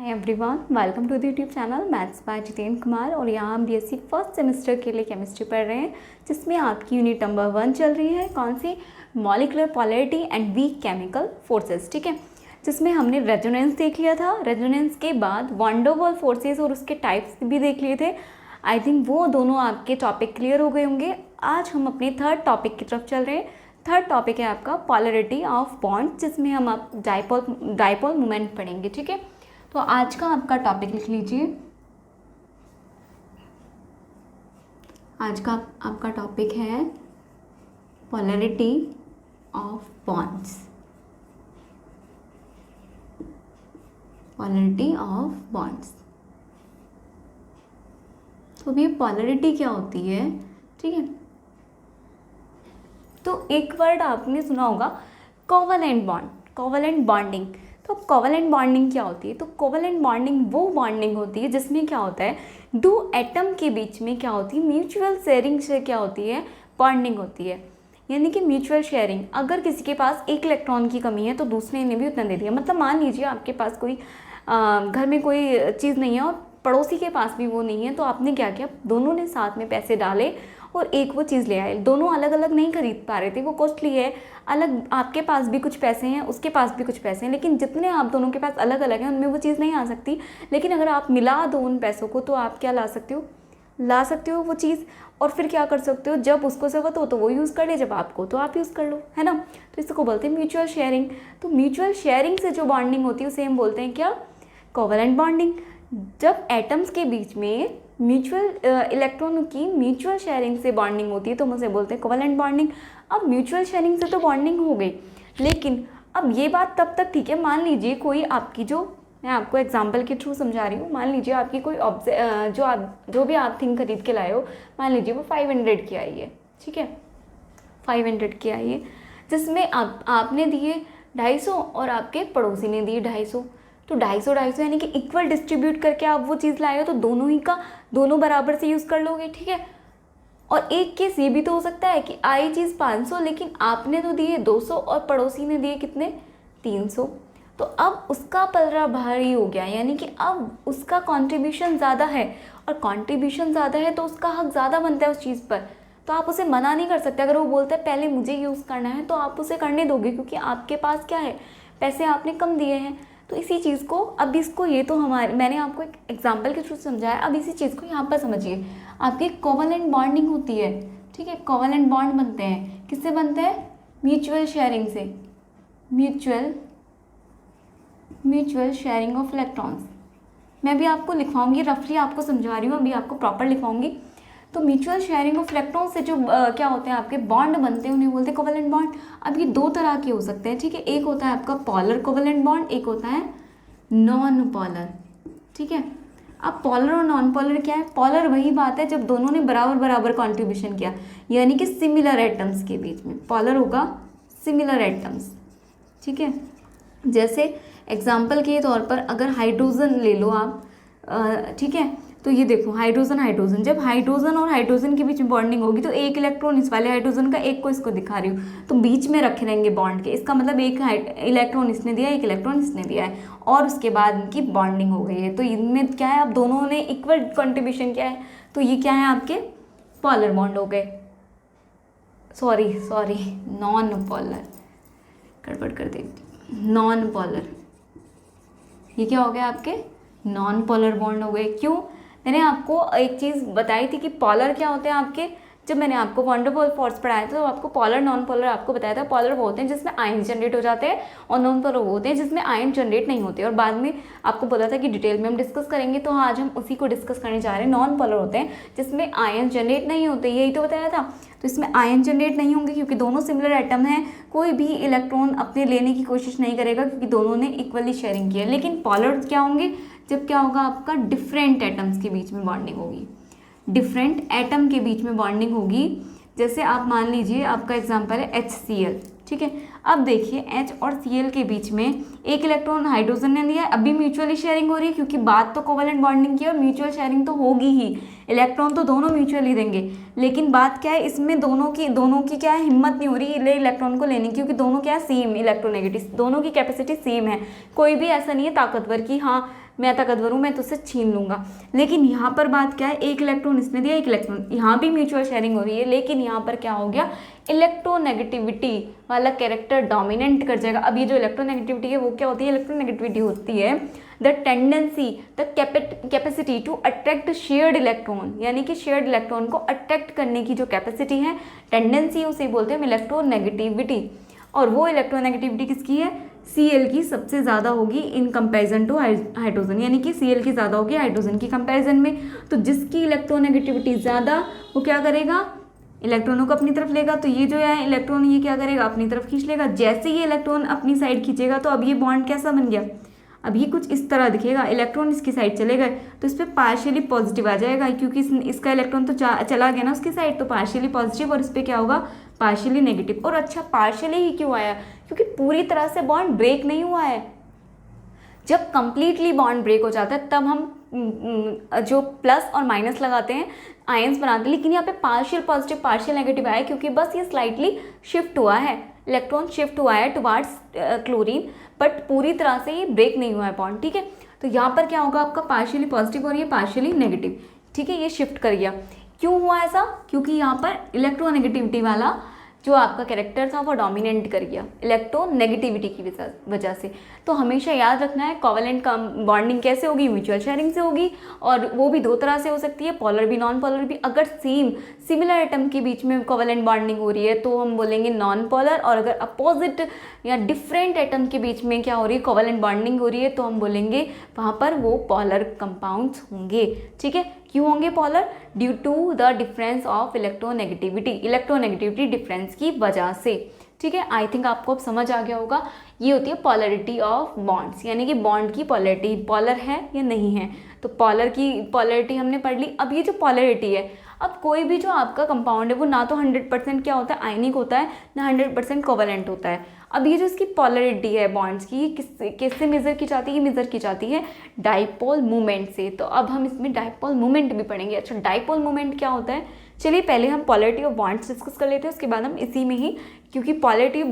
Hi everyone, welcome to the YouTube channel maths by Jitendra Kumar. और यहाँ हम बीएससी फर्स्ट सेमेस्टर के लिए केमिस्ट्री पढ़ रहे हैं, जिसमें आपकी यूनिट नंबर 1 चल रही है। कौन सी? Molecular polarity and weak chemical forces. ठीक है, जिसमें हमने रेजोनेंस देख लिया था। रेजोनेंस के बाद वैन डर वाल्स फोर्सेस और उसके टाइप्स भी देख लिए थे। आई थिंक वो दोनों आपके टॉपिक क्लियर हो गए होंगे। आज हम अपने थर्ड टॉपिक की तरफ चल रहे हैं। थर्ड टॉपिक है आपका पोलैरिटी ऑफ बॉन्ड, जिसमें हम आप डाइपोल मोमेंट पढ़ेंगे। ठीक है, तो आज का आपका टॉपिक लिख लीजिए। आज का आपका टॉपिक है polarity of bonds. Polarity of bonds. तो भी पोलैरिटी क्या होती है? ठीक है, तो एक वर्ड आपने सुना होगा, कोवैलेंट बॉन्ड, कोवैलेंट बॉन्डिंग। तो कोवैलेंट बॉन्डिंग क्या होती है? तो कोवैलेंट बॉन्डिंग वो बॉन्डिंग होती है जिसमें क्या होता है, दो एटम के बीच में क्या होती है, म्यूचुअल शेयरिंग से क्या होती है, बॉन्डिंग होती है। यानी कि म्यूचुअल शेयरिंग, अगर किसी के पास एक इलेक्ट्रॉन की कमी है तो दूसरे ने भी उतना दे दिया। मतलब मान लीजिए आपके पास कोई घर में कोई चीज़ नहीं है और पड़ोसी के पास भी वो नहीं है, तो आपने क्या किया, दोनों ने साथ में पैसे डाले और एक वो चीज़ ले आए। दोनों अलग अलग नहीं खरीद पा रहे थे, वो कॉस्टली है, अलग आपके पास भी कुछ पैसे हैं, उसके पास भी कुछ पैसे हैं, लेकिन जितने आप दोनों के पास अलग अलग हैं उनमें वो चीज़ नहीं आ सकती। लेकिन अगर आप मिला दो उन पैसों को तो आप क्या ला सकते हो वो चीज़। और फिर क्या कर सकते हो, जब उसको ज़रूरत हो तो वो यूज़ कर ले, जब आपको तो आप यूज़ कर लो, है ना। तो इसको बोलते हैं म्यूचुअल शेयरिंग। तो म्यूचुअल शेयरिंग से जो बॉन्डिंग होती है उसे हम बोलते हैं क्या, कोवैलेंट बॉन्डिंग। जब एटम्स के बीच में म्यूचुअल इलेक्ट्रॉनों की म्यूचुअल शेयरिंग से बॉन्डिंग होती है तो हम उसे बोलते हैं कोवैलेंट बॉन्डिंग। अब म्यूचुअल शेयरिंग से तो बॉन्डिंग हो गई, लेकिन अब ये बात तब तक ठीक है। मान लीजिए कोई आपकी, जो मैं आपको एग्जांपल के थ्रू समझा रही हूँ, मान लीजिए आपकी कोई जो भी आप थिंग खरीद के लाए हो, मान लीजिए वो 500 की आई है। ठीक है, 500 की आई है, जिसमें आपने दिए 250 और आपके पड़ोसी ने दिए 250। तो 250 यानी कि इक्वल डिस्ट्रीब्यूट करके आप वो चीज़ लाए हो, तो दोनों बराबर से यूज़ कर लोगे। ठीक है, और एक केस ये भी तो हो सकता है कि आई चीज़ 500 लेकिन आपने तो दिए 200 और पड़ोसी ने दिए कितने, 300। तो अब उसका पलड़ा भारी हो गया, यानी कि अब उसका कंट्रीब्यूशन ज़्यादा है, और कंट्रीब्यूशन ज़्यादा है तो उसका हक ज़्यादा बनता है उस चीज़ पर। तो आप उसे मना नहीं कर सकते। अगर वो बोलता है पहले मुझे यूज़ करना है तो आप उसे करने दोगे, क्योंकि आपके पास क्या है, पैसे आपने कम दिए हैं। तो इसी चीज़ को, अब इसको, ये तो मैंने आपको एक एग्जांपल के थ्रू समझाया। अब इसी चीज़ को यहाँ पर समझिए। आपकी कोवैलेंट बॉन्डिंग होती है। ठीक है, कोवैलेंट बॉन्ड बनते हैं, किससे बनते हैं, म्यूचुअल शेयरिंग से। Mutual sharing of electrons. मैं भी आपको लिखवाऊंगी, रफली आपको समझा रही हूँ, अभी आपको प्रॉपर लिखवाऊंगी। तो म्यूचुअल शेयरिंग ऑफ इलेक्ट्रॉन से जो क्या होते हैं आपके बॉन्ड बनते हैं, उन्हें बोलते हैं कोवैलेंट बॉन्ड। अब ये दो तरह के हो सकते हैं। ठीक है, एक होता है आपका पॉलर कोवैलेंट बॉन्ड, एक होता है नॉन पॉलर। ठीक है, अब पॉलर और नॉन पॉलर क्या है? पॉलर वही बात है जब दोनों ने बराबर बराबर कॉन्ट्रीब्यूशन किया, यानी कि सिमिलर एटम्स के बीच में पॉलर होगा, सिमिलर एटम्स। ठीक है, जैसे एग्जाम्पल के तौर पर अगर हाइड्रोजन ले लो आप, ठीक है, तो ये देखो हाइड्रोजन, जब हाइड्रोजन और हाइड्रोजन के बीच में बॉन्डिंग होगी तो एक इलेक्ट्रॉन इस वाले हाइड्रोजन का, एक को इसको दिखा रही हूँ, तो बीच में रखे रहेंगे बॉन्ड के। इसका मतलब एक इलेक्ट्रॉन इसने दिया, एक इलेक्ट्रॉन इसने दिया है, और उसके बाद इनकी बॉन्डिंग हो गई है। तो इनमें क्या है, अब दोनों ने इक्वल कंट्रीब्यूशन किया है, तो ये क्या है, आपके पॉलर बॉन्ड हो गए। सॉरी नॉन पॉलर, गड़बड़ कर देती, नॉन पॉलर। ये क्या हो गया, आपके नॉन पॉलर बॉन्ड हो गए। क्यों? मैंने आपको एक चीज़ बताई थी कि पॉलर क्या होते हैं आपके, जब मैंने आपको वैन डर वाल्स फोर्स पढ़ाया था तो आपको पॉलर नॉन पॉलर आपको बताया था। पॉलर वो होते हैं जिसमें आयन जनरेट हो जाते हैं, और नॉन पॉलर वो होते हैं जिसमें आयन जनरेट नहीं होते। और बाद में आपको बोला था कि डिटेल में हम डिस्कस करेंगे, तो आज हम उसी को डिस्कस करने जा रहे हैं। नॉन पॉलर होते हैं जिसमें आयन जनरेट नहीं होते, यही तो बताया था। तो इसमें आयन जनरेट नहीं होंगे क्योंकि दोनों सिमिलर एटम हैं, कोई भी इलेक्ट्रॉन अपने लेने की कोशिश नहीं करेगा क्योंकि दोनों ने इक्वली शेयरिंग की है। लेकिन पॉलर क्या होंगे, जब क्या होगा, आपका डिफरेंट एटम्स के बीच में बॉन्डिंग होगी, डिफरेंट एटम के बीच में बॉन्डिंग होगी। जैसे आप मान लीजिए आपका एग्जांपल है HCl। ठीक है, अब देखिए H और Cl के बीच में एक इलेक्ट्रॉन हाइड्रोजन ने लिया, अभी म्यूचुअली शेयरिंग हो रही है क्योंकि बात तो कोवेलेंट बॉन्डिंग की है और म्यूचुअल शेयरिंग तो होगी ही, इलेक्ट्रॉन तो दोनों म्यूचुअली देंगे। लेकिन बात क्या है, इसमें दोनों की क्या है, हिम्मत नहीं हो रही इलेक्ट्रॉन को लेने की, क्योंकि दोनों क्या है, सेम इलेक्ट्रोनेगेटिव, दोनों की कैपेसिटी सेम है। कोई भी ऐसा नहीं है ताकतवर कि हाँ मैं ताकतवर हूँ मैं तुझसे छीन लूंगा। लेकिन यहाँ पर बात क्या है, एक इलेक्ट्रॉन इसने दिया, एक इलेक्ट्रॉन, यहाँ भी म्यूचुअल शेयरिंग हो रही है, लेकिन यहाँ पर क्या हो गया, इलेक्ट्रोनेगेटिविटी वाला कैरेक्टर डोमिनेंट कर जाएगा। अब ये जो इलेक्ट्रोनेगेटिविटी है वो क्या होती है, इलेक्ट्रोनेगेटिविटी होती है the tendency the capacity to attract shared electron, यानी कि शेयर्ड इलेक्ट्रॉन को अट्रैक्ट करने की जो कैपेसिटी है, टेंडेंसी, उसे बोलते हैं हम इलेक्ट्रोनेगेटिविटी। और वो इलेक्ट्रोनेगेटिविटी किसकी है, Cl की सबसे ज़्यादा होगी इन कंपैरिजन टू हाइड्रोजन, यानी कि Cl की ज़्यादा होगी हाइड्रोजन की कंपैरिजन में। तो जिसकी इलेक्ट्रोनेगेटिविटी ज़्यादा वो क्या करेगा, इलेक्ट्रॉनों को अपनी तरफ लेगा। तो ये जो है इलेक्ट्रॉन ये क्या करेगा, अपनी तरफ खींच लेगा। जैसे ये इलेक्ट्रॉन अपनी साइड खींचेगा तो अब ये बॉन्ड कैसा बन गया, अब ये कुछ इस तरह दिखेगा, इलेक्ट्रॉन इसकी साइड चले गए तो इस पर पार्शियली पॉजिटिव आ जाएगा, क्योंकि इसका इलेक्ट्रॉन तो चला गया ना उसकी साइड, तो पार्शियली पॉजिटिव, और इस पर क्या होगा, पार्शियली नेगेटिव। और अच्छा पार्शियली ही क्यों आया, क्योंकि पूरी तरह से बॉन्ड ब्रेक नहीं हुआ है। जब कंप्लीटली बॉन्ड ब्रेक हो जाता है तब हम जो प्लस और माइनस लगाते हैं, आयंस बनाते हैं, लेकिन यहाँ पे पार्शियल पॉजिटिव पार्शियल नेगेटिव आया क्योंकि बस ये स्लाइटली शिफ्ट हुआ है, इलेक्ट्रॉन शिफ्ट हुआ है टुवार्ड्स क्लोरीन, बट पूरी तरह से ये ब्रेक नहीं हुआ है बॉन्ड, ठीक है। तो यहाँ पर क्या होगा, आपका पार्शियली पॉजिटिव और ये पार्शियली नेगेटिव, ठीक है, ये शिफ्ट कर गया। क्यों हुआ ऐसा, क्योंकि यहाँ पर इलेक्ट्रोनेगेटिविटी वाला जो आपका कैरेक्टर था वो डोमिनेंट कर गया इलेक्ट्रोनेगेटिविटी की वजह से। तो हमेशा याद रखना है कोवेलेंट का बॉन्डिंग कैसे होगी, म्यूचुअल शेयरिंग से होगी, और वो भी दो तरह से हो सकती है, पोलर भी नॉन पोलर भी। अगर सिमिलर एटम के बीच में कोवेलेंट बॉन्डिंग हो रही है तो हम बोलेंगे नॉन पोलर, और अगर अपोजिट या डिफरेंट एटम के बीच में क्या हो रही है, कोवेलेंट बॉन्डिंग हो रही है, तो हम बोलेंगे वहाँ पर वो पोलर कंपाउंड्स होंगे, ठीक है। क्यों होंगे polar, due to the difference of electronegativity difference की वजह से, ठीक है। आई थिंक आपको अब समझ आ गया होगा, ये होती है पोलरिटी ऑफ बॉन्ड्स, यानी कि बॉन्ड की पोलरिटी, पोलर है या नहीं है। तो पोलर की पोलरिटी हमने पढ़ ली। अब ये जो पोलरिटी है, अब कोई भी जो आपका कंपाउंड है वो ना तो 100% क्या होता है, आयनिक होता है, ना 100% कोवेलेंट होता है। अब ये जो इसकी पोलरिटी है बॉन्ड्स की, ये किससे मेज़र की जाती है, ये मेज़र की जाती है डाइपोल मूवमेंट से। तो अब हम इसमें डाइपोल मूवमेंट भी पढ़ेंगे। अच्छा डाइपोल मूवमेंट क्या होता है, चलिए पहले हम पोलरिटी ऑफ बॉन्ड्स डिस्कस कर लेते हैं, उसके बाद हम इसी में ही, क्योंकि पोलरिटी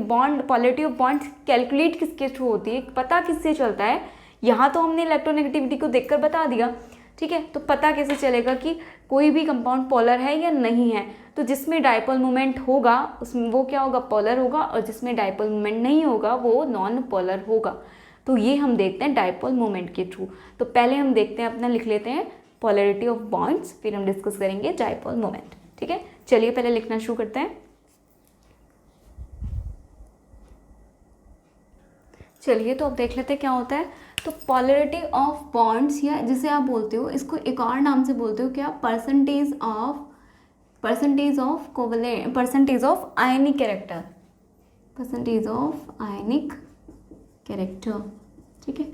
ऑफ बॉन्ड्स कैलकुलेट किसके थ्रू होती है, पता किससे चलता है। यहाँ तो हमने इलेक्ट्रोनेगेटिविटी को देखकर बता दिया, ठीक है, तो पता कैसे चलेगा कि कोई भी कंपाउंड पोलर है या नहीं है। तो जिसमें डाइपोल मोमेंट होगा उसमें वो क्या होगा, पोलर होगा, और जिसमें डाइपोल मोमेंट नहीं होगा वो नॉन पोलर होगा। तो ये हम देखते हैं डाइपोल मोमेंट के थ्रू। तो पहले हम देखते हैं, अपना लिख लेते हैं पोलरिटी ऑफ बॉन्ड्स, फिर हम डिस्कस करेंगे डाइपोल मोमेंट, ठीक है। चलिए पहले लिखना शुरू करते हैं। चलिए तो अब देख लेते हैं क्या होता है। तो पॉलरिटी ऑफ बॉन्ड्स, या जिसे आप बोलते हो, इसको एक और नाम से बोलते हो क्या, percentage of ionic character, percentage of ionic character, ठीक है।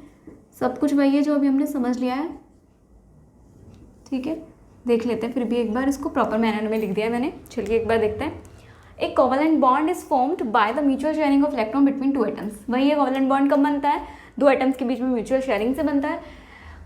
सब कुछ वही है जो अभी हमने समझ लिया है, ठीक है। देख लेते हैं फिर भी एक बार, इसको प्रॉपर मैनर में लिख दिया है मैंने। चलिए एक बार देखते हैं। एक covalent bond is formed by the mutual sharing of electron between two atoms. वही है कोवेलेंट बॉन्ड कब बनता है, दो एटम्स के बीच में म्यूचुअल शेयरिंग से बनता है।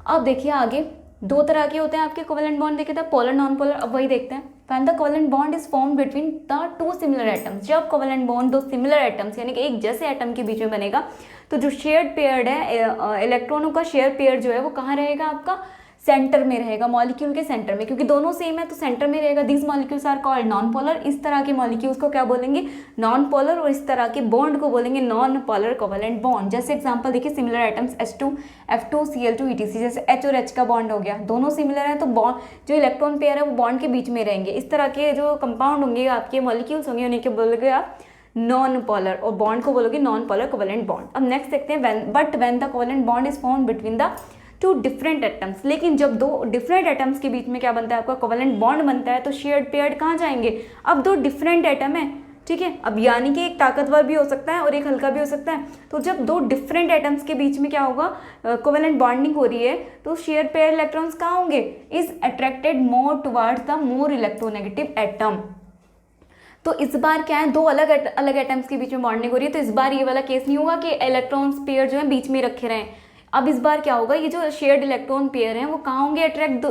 अब देखिए आगे दो तरह के होते हैं आपके कोवेलेंट बॉन्ड, देखे थे पोलर नॉन पोलर। अब वही देखते हैं, when the covalent bond is formed between the two similar atoms. जब कोवेलेंट बॉन्ड दो सिमिलर एटम्स यानी कि एक जैसे एटम के बीच में बनेगा, तो जो शेयर्ड पेयर्ड है इलेक्ट्रॉनों का शेयर पेयर जो है वो कहाँ रहेगा, आपका सेंटर में रहेगा, मॉलिक्यूल के सेंटर में, क्योंकि दोनों सेम है तो सेंटर में रहेगा। These molecules are called non polar. इस तरह के मॉलिक्यूल्स को क्या बोलेंगे, नॉन पोलर, और इस तरह के बॉन्ड को बोलेंगे नॉन पोलर कोवेलेंट बॉन्ड। जैसे एग्जांपल देखिए, similar atoms H2 F2 Cl2 etc। जैसे H और H का बॉन्ड हो गया, दोनों सिमिलर है तो बॉन्ड जो इलेक्ट्रॉन पेयर है वो बॉन्ड के बीच में रहेंगे। इस तरह के जो कंपाउंड होंगे आपके मॉलिक्यूल्स होंगे उन्हें क्या बोलोगे आप, नॉन पोलर, और बॉन्ड को बोलोगे नॉन पोलर कोवेलेंट बॉन्ड। अब नेक्स्ट देखते हैं, but when the covalent bond is formed between the two different atoms. लेकिन जब दो डिफरेंट एटम्स के बीच में क्या बनता है, आपका कोवेलेंट बॉन्ड बनता है, तो शेयर्ड पेयर्ड कहाँ जाएंगे, अब दो डिफरेंट एटम है, ठीक है। अब यानी कि एक ताकतवर भी हो सकता है और एक हल्का भी हो सकता है। तो जब दो डिफरेंट एटम्स के बीच में क्या होगा, कोवेलेंट बॉन्डिंग हो रही है, तो शेयर पेयर इलेक्ट्रॉन्स कहाँ होंगे, is attracted more towards the more electronegative atom. तो इस बार क्या है, दो अलग अलग एटम्स के बीच में बॉन्डिंग हो रही है, तो इस बार ये वाला केस नहीं होगा कि इलेक्ट्रॉन्स पेयर जो है बीच में रखे रहें। अब इस बार क्या होगा, ये जो शेयर्ड इलेक्ट्रॉन पेयर हैं वो कहाँ होंगे, अट्रैक्ट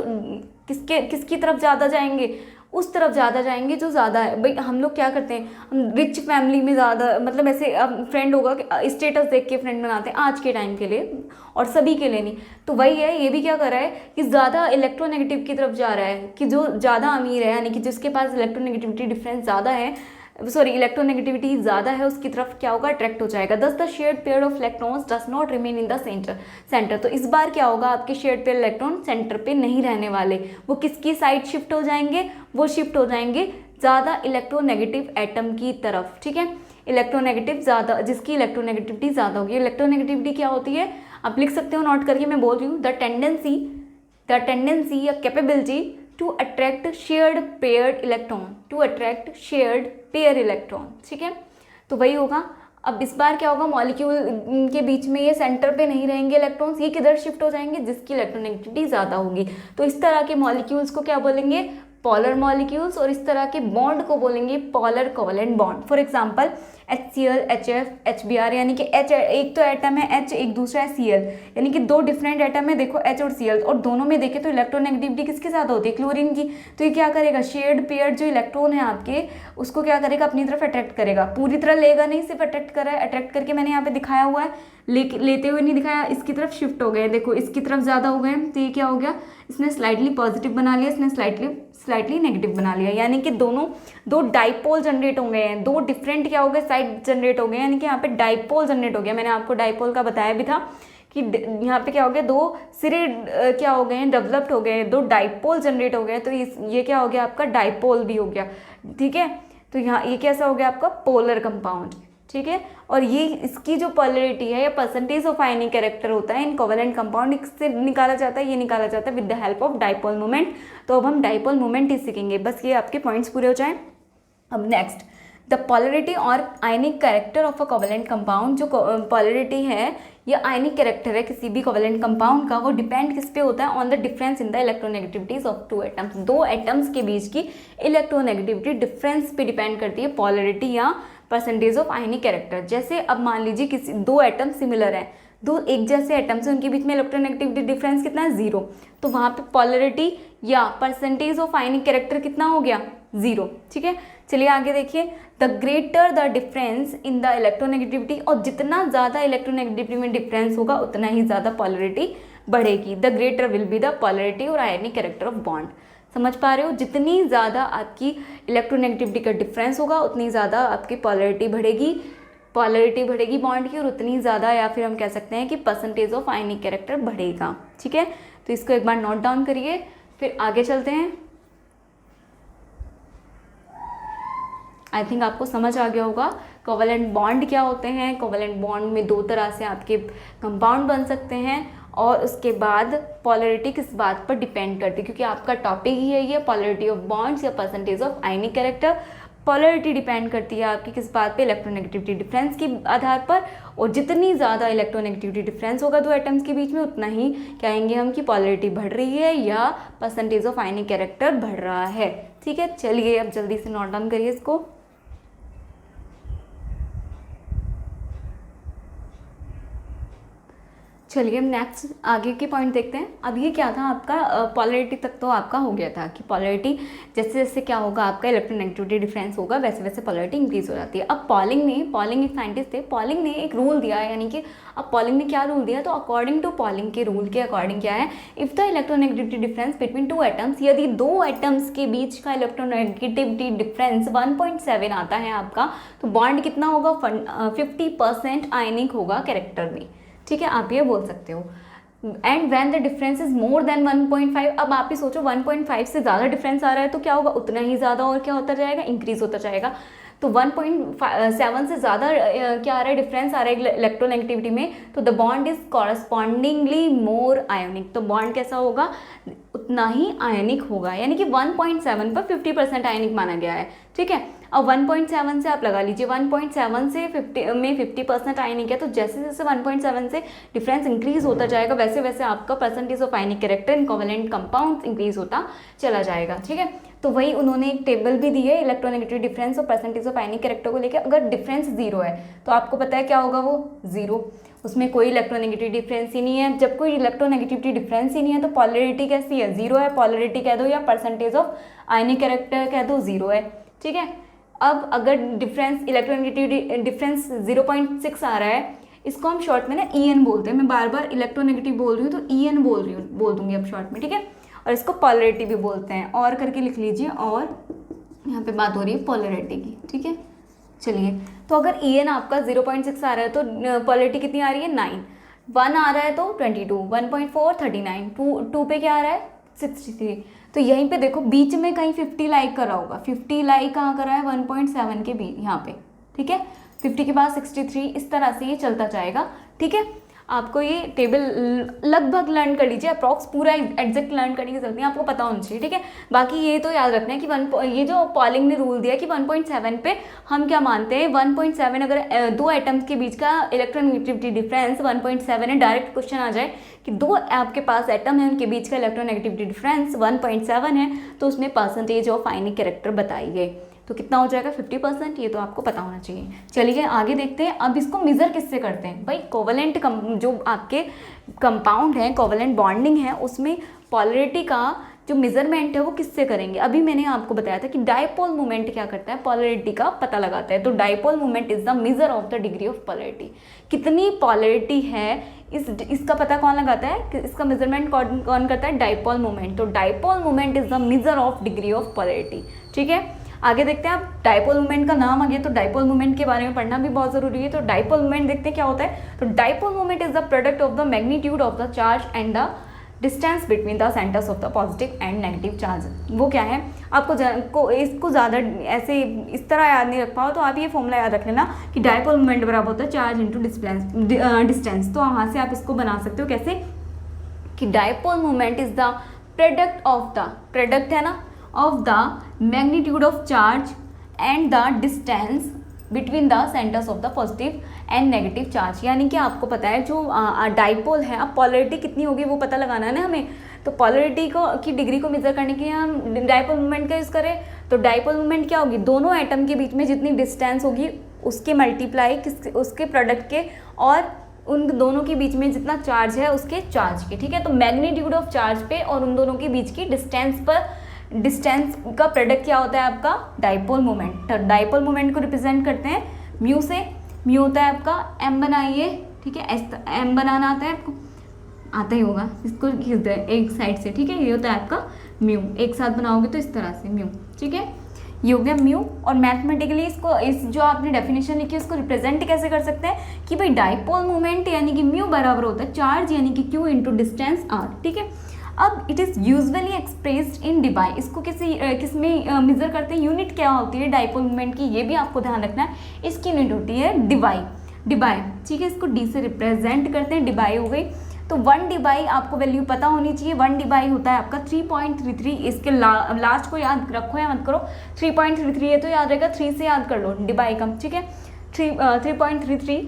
किसकी तरफ ज़्यादा जाएंगे, उस तरफ ज़्यादा जाएंगे जो ज़्यादा है। भाई हम लोग क्या करते हैं, हम रिच फैमिली में ज़्यादा, मतलब ऐसे अब फ्रेंड होगा कि स्टेटस देख के फ्रेंड बनाते हैं आज के टाइम के लिए, और सभी के लिए नहीं। तो वही है, ये भी क्या कर रहा है कि ज़्यादा इलेक्ट्रोनेगेटिव की तरफ जा रहा है, कि जो ज़्यादा अमीर है यानी कि जिसके पास इलेक्ट्रोनेगेटिविटी डिफरेंस ज़्यादा है, सॉरी इलेक्ट्रोनेगेटिविटी ज़्यादा है, उसकी तरफ क्या होगा, अट्रैक्ट हो जाएगा। दस the shared pair of electrons does not remain in the centre. तो इस बार क्या होगा, आपके शेयर्ड पेयर इलेक्ट्रॉन सेंटर पे नहीं रहने वाले, वो किसकी साइड शिफ्ट हो जाएंगे, वो शिफ्ट हो जाएंगे ज़्यादा इलेक्ट्रोनेगेटिव एटम की तरफ। ठीक है, इलेक्ट्रोनेगेटिव ज़्यादा, जिसकी इलेक्ट्रोनेगेटिविटी ज़्यादा होगी। इलेक्ट्रोनेगेटिविटी क्या होती है, आप लिख सकते हो नोट करके, मैं बोल रही हूँ, द टेंडेंसी या capability to attract shared paired electron. ठीक है, तो वही होगा। अब इस बार क्या होगा, मॉलिक्यूल के बीच में ये सेंटर पे नहीं रहेंगे इलेक्ट्रॉन्स, ये किधर शिफ्ट हो जाएंगे, जिसकी इलेक्ट्रोनेगेटिविटी ज़्यादा होगी। तो इस तरह के मॉलिक्यूल्स को क्या बोलेंगे, पॉलर मॉलिक्यूल्स, और इस तरह के बॉन्ड को बोलेंगे polar covalent bond. For example HCl, HF, HBr, यानी कि H एक तो एटम है H, एक दूसरा है Cl, यानी कि दो डिफरेंट एटम है, देखो H और Cl, और दोनों में देखें तो इलेक्ट्रोनेगेटिविटी किसके साथ होती है, क्लोरीन की। तो ये क्या करेगा, शेयर्ड पेयर जो इलेक्ट्रॉन है आपके, उसको क्या करेगा, अपनी तरफ अट्रैक्ट करेगा। पूरी तरह लेगा नहीं, सिर्फ अट्रैक्ट कर रहा है, अट्रैक्ट करके मैंने यहाँ पे दिखाया हुआ है, लेते हुए नहीं दिखाया, इसकी तरफ शिफ्ट हो गए, देखो इसकी तरफ ज़्यादा हो गए। तो ये क्या हो गया, इसने स्लाइटली पॉजिटिव बना लिया, इसने स्लाइटली नेगेटिव बना लिया, यानी कि दो डाइपोल जनरेट हो गए हैं, दो डिफरेंट क्या हो गए, साइड जनरेट हो गए, यानी कि यहाँ पे डाइपोल जनरेट हो गया। मैंने आपको डाइपोल का बताया भी था कि यहाँ पे क्या हो गया, दो सिरे क्या हो गए हैं, डेवलप्ड हो गए हैं, दो डाइपोल जनरेट हो गए। तो ये क्या हो गया, आपका डाइपोल भी हो गया। ठीक है, तो यहाँ ये कैसा हो गया, आपका पोलर कंपाउंड। ठीक है, और ये इसकी जो पोलरिटी है या परसेंटेज ऑफ आयनिक कैरेक्टर होता है इन कोवेलेंट कंपाउंड, इससे निकाला जाता है, ये निकाला जाता है with the help of dipole moment. तो अब हम डाइपोल मोमेंट ही सीखेंगे, बस ये आपके पॉइंट्स पूरे हो जाएं। अब नेक्स्ट, द पोलरिटी और आयनिक character of a covalent compound. जो पोलरिटी है या आयनिक कैरेक्टर है किसी भी कोवेलेंट कंपाउंड का, वो डिपेंड किस पे होता है, on the difference in the electronegativities of two atoms. दो एटम्स के बीच की इलेक्ट्रोनेगेटिविटी डिफरेंस पे डिपेंड करती है पोलरिटी या परसेंटेज ऑफ आयनिक कैरेक्टर। जैसे अब मान लीजिए किसी दो एटम सिमिलर है, दो एक जैसे एटम्स हैं, उनके बीच में इलेक्ट्रोनेगेटिविटी डिफरेंस कितना है, 0। तो वहाँ पे पोलरिटी या परसेंटेज ऑफ आयनिक कैरेक्टर कितना हो गया, 0। ठीक है, चलिए आगे देखिए, the greater the difference in the electronegativity, और जितना ज़्यादा इलेक्ट्रोनेगेटिविटी में डिफरेंस होगा उतना ही ज़्यादा पोलरिटी बढ़ेगी। The greater will be the polarity और आयनिक कैरेक्टर ऑफ बॉन्ड। समझ पा रहे हो, जितनी ज़्यादा आपकी इलेक्ट्रोनेगेटिविटी का डिफरेंस होगा उतनी ज़्यादा आपकी पोलरिटी बढ़ेगी बॉन्ड की, और उतनी ज़्यादा, या फिर हम कह सकते हैं कि परसेंटेज ऑफ आयनिक कैरेक्टर बढ़ेगा। ठीक है, तो इसको एक बार नोट डाउन करिए, फिर आगे चलते हैं। आई थिंक आपको समझ आ गया होगा कोवेलेंट बॉन्ड क्या होते हैं। कोवेलेंट बॉन्ड में दो तरह से आपके कंपाउंड बन सकते हैं, और उसके बाद पोलरिटी किस बात पर डिपेंड करती है, क्योंकि आपका टॉपिक ही है ये पोलरिटी ऑफ बॉन्ड्स या percentage of ionic character. Polarity depend करती है आपकी किस बात पे, इलेक्ट्रोनेगेटिविटी डिफरेंस के आधार पर, और जितनी ज़्यादा इलेक्ट्रोनेगेटिविटी डिफरेंस होगा दो एटम्स के बीच में, उतना ही कहेंगे हम कि पोलरिटी बढ़ रही है या परसेंटेज ऑफ आयनिक कैरेक्टर बढ़ रहा है। ठीक है, चलिए अब जल्दी से नोट डाउन करिए इसको। चलिए हम नेक्स्ट आगे के पॉइंट देखते हैं। अब ये क्या था आपका, पोलरिटी तक तो आपका हो गया था कि पोलरिटी जैसे जैसे क्या होगा, आपका इलेक्ट्रोनेगेटिविटी डिफरेंस होगा, वैसे वैसे पोलरिटी इंक्रीज हो जाती है। अब पॉलिंग एक साइंटिस्ट थे, पॉलिंग ने एक रूल दिया, यानी कि अब पॉलिंग ने क्या रूल दिया, तो अकॉर्डिंग टू पॉलिंग के रूल के अकॉर्डिंग क्या है, if the electronegativity difference between two atoms, यदि दो एटम्स के बीच का इलेक्ट्रोनेगेटिविटी डिफरेंस 1.7 आता है आपका, तो बॉन्ड कितना होगा, 50% आयनिक होगा कैरेक्टर में। ठीक है, आप ये बोल सकते हो। And when the difference is more than 1.5, अब आप ही सोचो 1.5 से ज़्यादा डिफरेंस आ रहा है तो क्या होगा, उतना ही ज़्यादा और क्या होता जाएगा, इंक्रीज होता जाएगा। तो 1.7 से ज़्यादा क्या आ रहा है, डिफरेंस आ रहा है इलेक्ट्रोनेगेटिविटी में, तो the bond is correspondingly more ionic. तो बॉन्ड कैसा होगा, उतना ही आयनिक होगा, यानी कि 1.7 पर 50% आयनिक माना गया है, ठीक है। अब 1.7 से आप लगा लीजिए, 1.7 से 50% आयनिक है, तो जैसे जैसे 1.7 से डिफरेंस इंक्रीज होता जाएगा वैसे वैसे आपका percentage of ionic character in covalent compound increase होता चला जाएगा, ठीक है। तो वही उन्होंने एक टेबल भी दी है इलेक्ट्रोनेगेटिव डिफरेंस और परसेंटेज ऑफ आयनिक कैरेक्टर को लेकर। अगर डिफरेंस जीरो है तो आपको पता है क्या होगा, वो जीरो, उसमें कोई इलेक्ट्रोनेगेटिव डिफरेंस ही नहीं है। जब कोई इलेक्ट्रोनेगेटिविटी डिफरेंस ही नहीं है तो पॉलरिटी कैसी है, जीरो है, पॉलरिटी कह दो या परसेंटेज ऑफ आयनिक कैरेक्टर कह दो, जीरो है, ठीक है। अब अगर डिफरेंस इलेक्ट्रोनेगेटिव डिफरेंस 0.6 आ रहा है, इसको हम शॉर्ट में ना EN बोलते हैं। मैं बार बार इलेक्ट्रोनेगेटिव बोल रही हूँ तो EN बोल दूंगी अब शॉर्ट में, ठीक है। और इसको पॉलरिटी भी बोलते हैं, और करके लिख लीजिए, और यहाँ पे बात हो रही है पॉलरिटी की, ठीक है। चलिए, तो अगर EN आपका 0.6 आ रहा है तो पॉलरिटी कितनी आ रही है, 9, 1 आ रहा है तो 22, 1.4 39, 2 पे क्या आ रहा है 63। तो यहीं पे देखो बीच में कहीं 50 लाइक कर रहा होगा, 50 लाइक कहाँ कर रहा है 1.7 के बीच यहाँ पे, ठीक है। 50 के बाद 63, इस तरह से ये चलता जाएगा, ठीक है। आपको ये टेबल लगभग लर्न कर लीजिए, अप्रॉक्स पूरा एग्जैक्ट लर्न करने की जरूरत नहीं, आपको पता होना चाहिए, ठीक है। बाकी ये तो याद रखना है कि ये जो पॉलिंग ने रूल दिया कि 1.7 पे हम क्या मानते हैं, 1.7 अगर दो एटम्स के बीच का इलेक्ट्रोनेगेटिविटी डिफरेंस 1.7 है, डायरेक्ट क्वेश्चन आ जाए कि दो आपके पास एटम है उनके बीच का इलेक्ट्रोनेगेटिविटी डिफरेंस 1.7 है, तो उसमें परसेंटेज ऑफ आयनिक कैरेक्टर बताइए, तो कितना हो जाएगा 50%, ये तो आपको पता होना चाहिए। चलिए आगे देखते हैं। अब इसको मेज़र किससे करते हैं भाई, कोवेलेंट जो आपके कंपाउंड है, कोवेलेंट बॉन्डिंग है, उसमें पॉलरिटी का जो मेजरमेंट है वो किससे करेंगे। अभी मैंने आपको बताया था कि डायपोल मोमेंट क्या करता है, पॉलरिटी का पता लगाता है। तो dipole moment is the measure of the degree of polarity, कितनी पॉलरिटी है इसका पता कौन लगाता है, इसका मेजरमेंट कौन करता है, डायपोल मोमेंट। तो dipole moment is the measure of degree of polarity, ठीक है। आगे देखते हैं। आप डायपोल मोमेंट का नाम आ गया तो डायपोल मोमेंट के बारे में पढ़ना भी बहुत जरूरी है। तो डायपोल मोमेंट देखते हैं क्या होता है। तो dipole moment is the product of the magnitude of the charge and the distance between the centres of the positive and negative charge. वो क्या है, आपको इसको ज़्यादा ऐसे इस तरह याद नहीं रख पाओ तो आप ये फॉर्मूला याद रख लेना कि डायपोल मोमेंट बराबर होता है चार्ज इंटू डिस्टेंस। तो वहाँ से आप इसको बना सकते हो कैसे कि dipole moment is the product of the, product है ना, of the magnitude of charge and the distance between the centers of the positive and negative charge। यानी कि आपको पता है जो डाइपोल है, अब पॉलरिटी कितनी होगी वो पता लगाना है ना हमें। तो पॉलरिटी की डिग्री को मेजर करने के लिए हम डाइपोल मोमेंट का यूज़ करें तो डाइपोल मोमेंट क्या होगी, दोनों एटम के बीच में जितनी डिस्टेंस होगी उसके मल्टीप्लाई उसके प्रोडक्ट के और उन दोनों के बीच में जितना चार्ज है उसके चार्ज के, ठीक है। तो मैग्नीट्यूड ऑफ चार्ज पे और उन दोनों के बीच की डिस्टेंस पर, डिस्टेंस का प्रोडक्ट क्या होता है आपका डायपोल मोमेंट। तो डायपोल मोमेंट को रिप्रेजेंट करते हैं म्यू से। म्यू होता है आपका एम बनाइए, ठीक है, एम बनाना आता है आपको, आता ही होगा, इसको खींच दे एक साइड से, ठीक है। ये होता है आपका म्यू, एक साथ बनाओगे तो इस तरह से म्यू, ठीक है। ये हो गया म्यू। और मैथमेटिकली इसको, इस जो आपने डेफिनेशन लिखी है उसको रिप्रेजेंट कैसे कर सकते हैं कि भाई डायपोल मोमेंट यानी कि म्यू बराबर होता है चार्ज यानी कि क्यू इंटू डिस्टेंस आर, ठीक है। अब it is usually expressed in debye, इसको किस में मेजर करते हैं, यूनिट क्या होती है डायपोल मोमेंट की, ये भी आपको ध्यान रखना है। इसकी यूनिट होती है डिबाई, ठीक है। इसको डी से रिप्रेजेंट करते हैं, डिबाई हो गई। तो 1 डिबाई आपको वैल्यू पता होनी चाहिए। 1 डिबाई होता है आपका 3.33। इसके लास्ट को याद रखो या मत करो, 3.33 है तो याद रहेगा, 3 से याद कर लो डिबाई कम, ठीक है। 3.33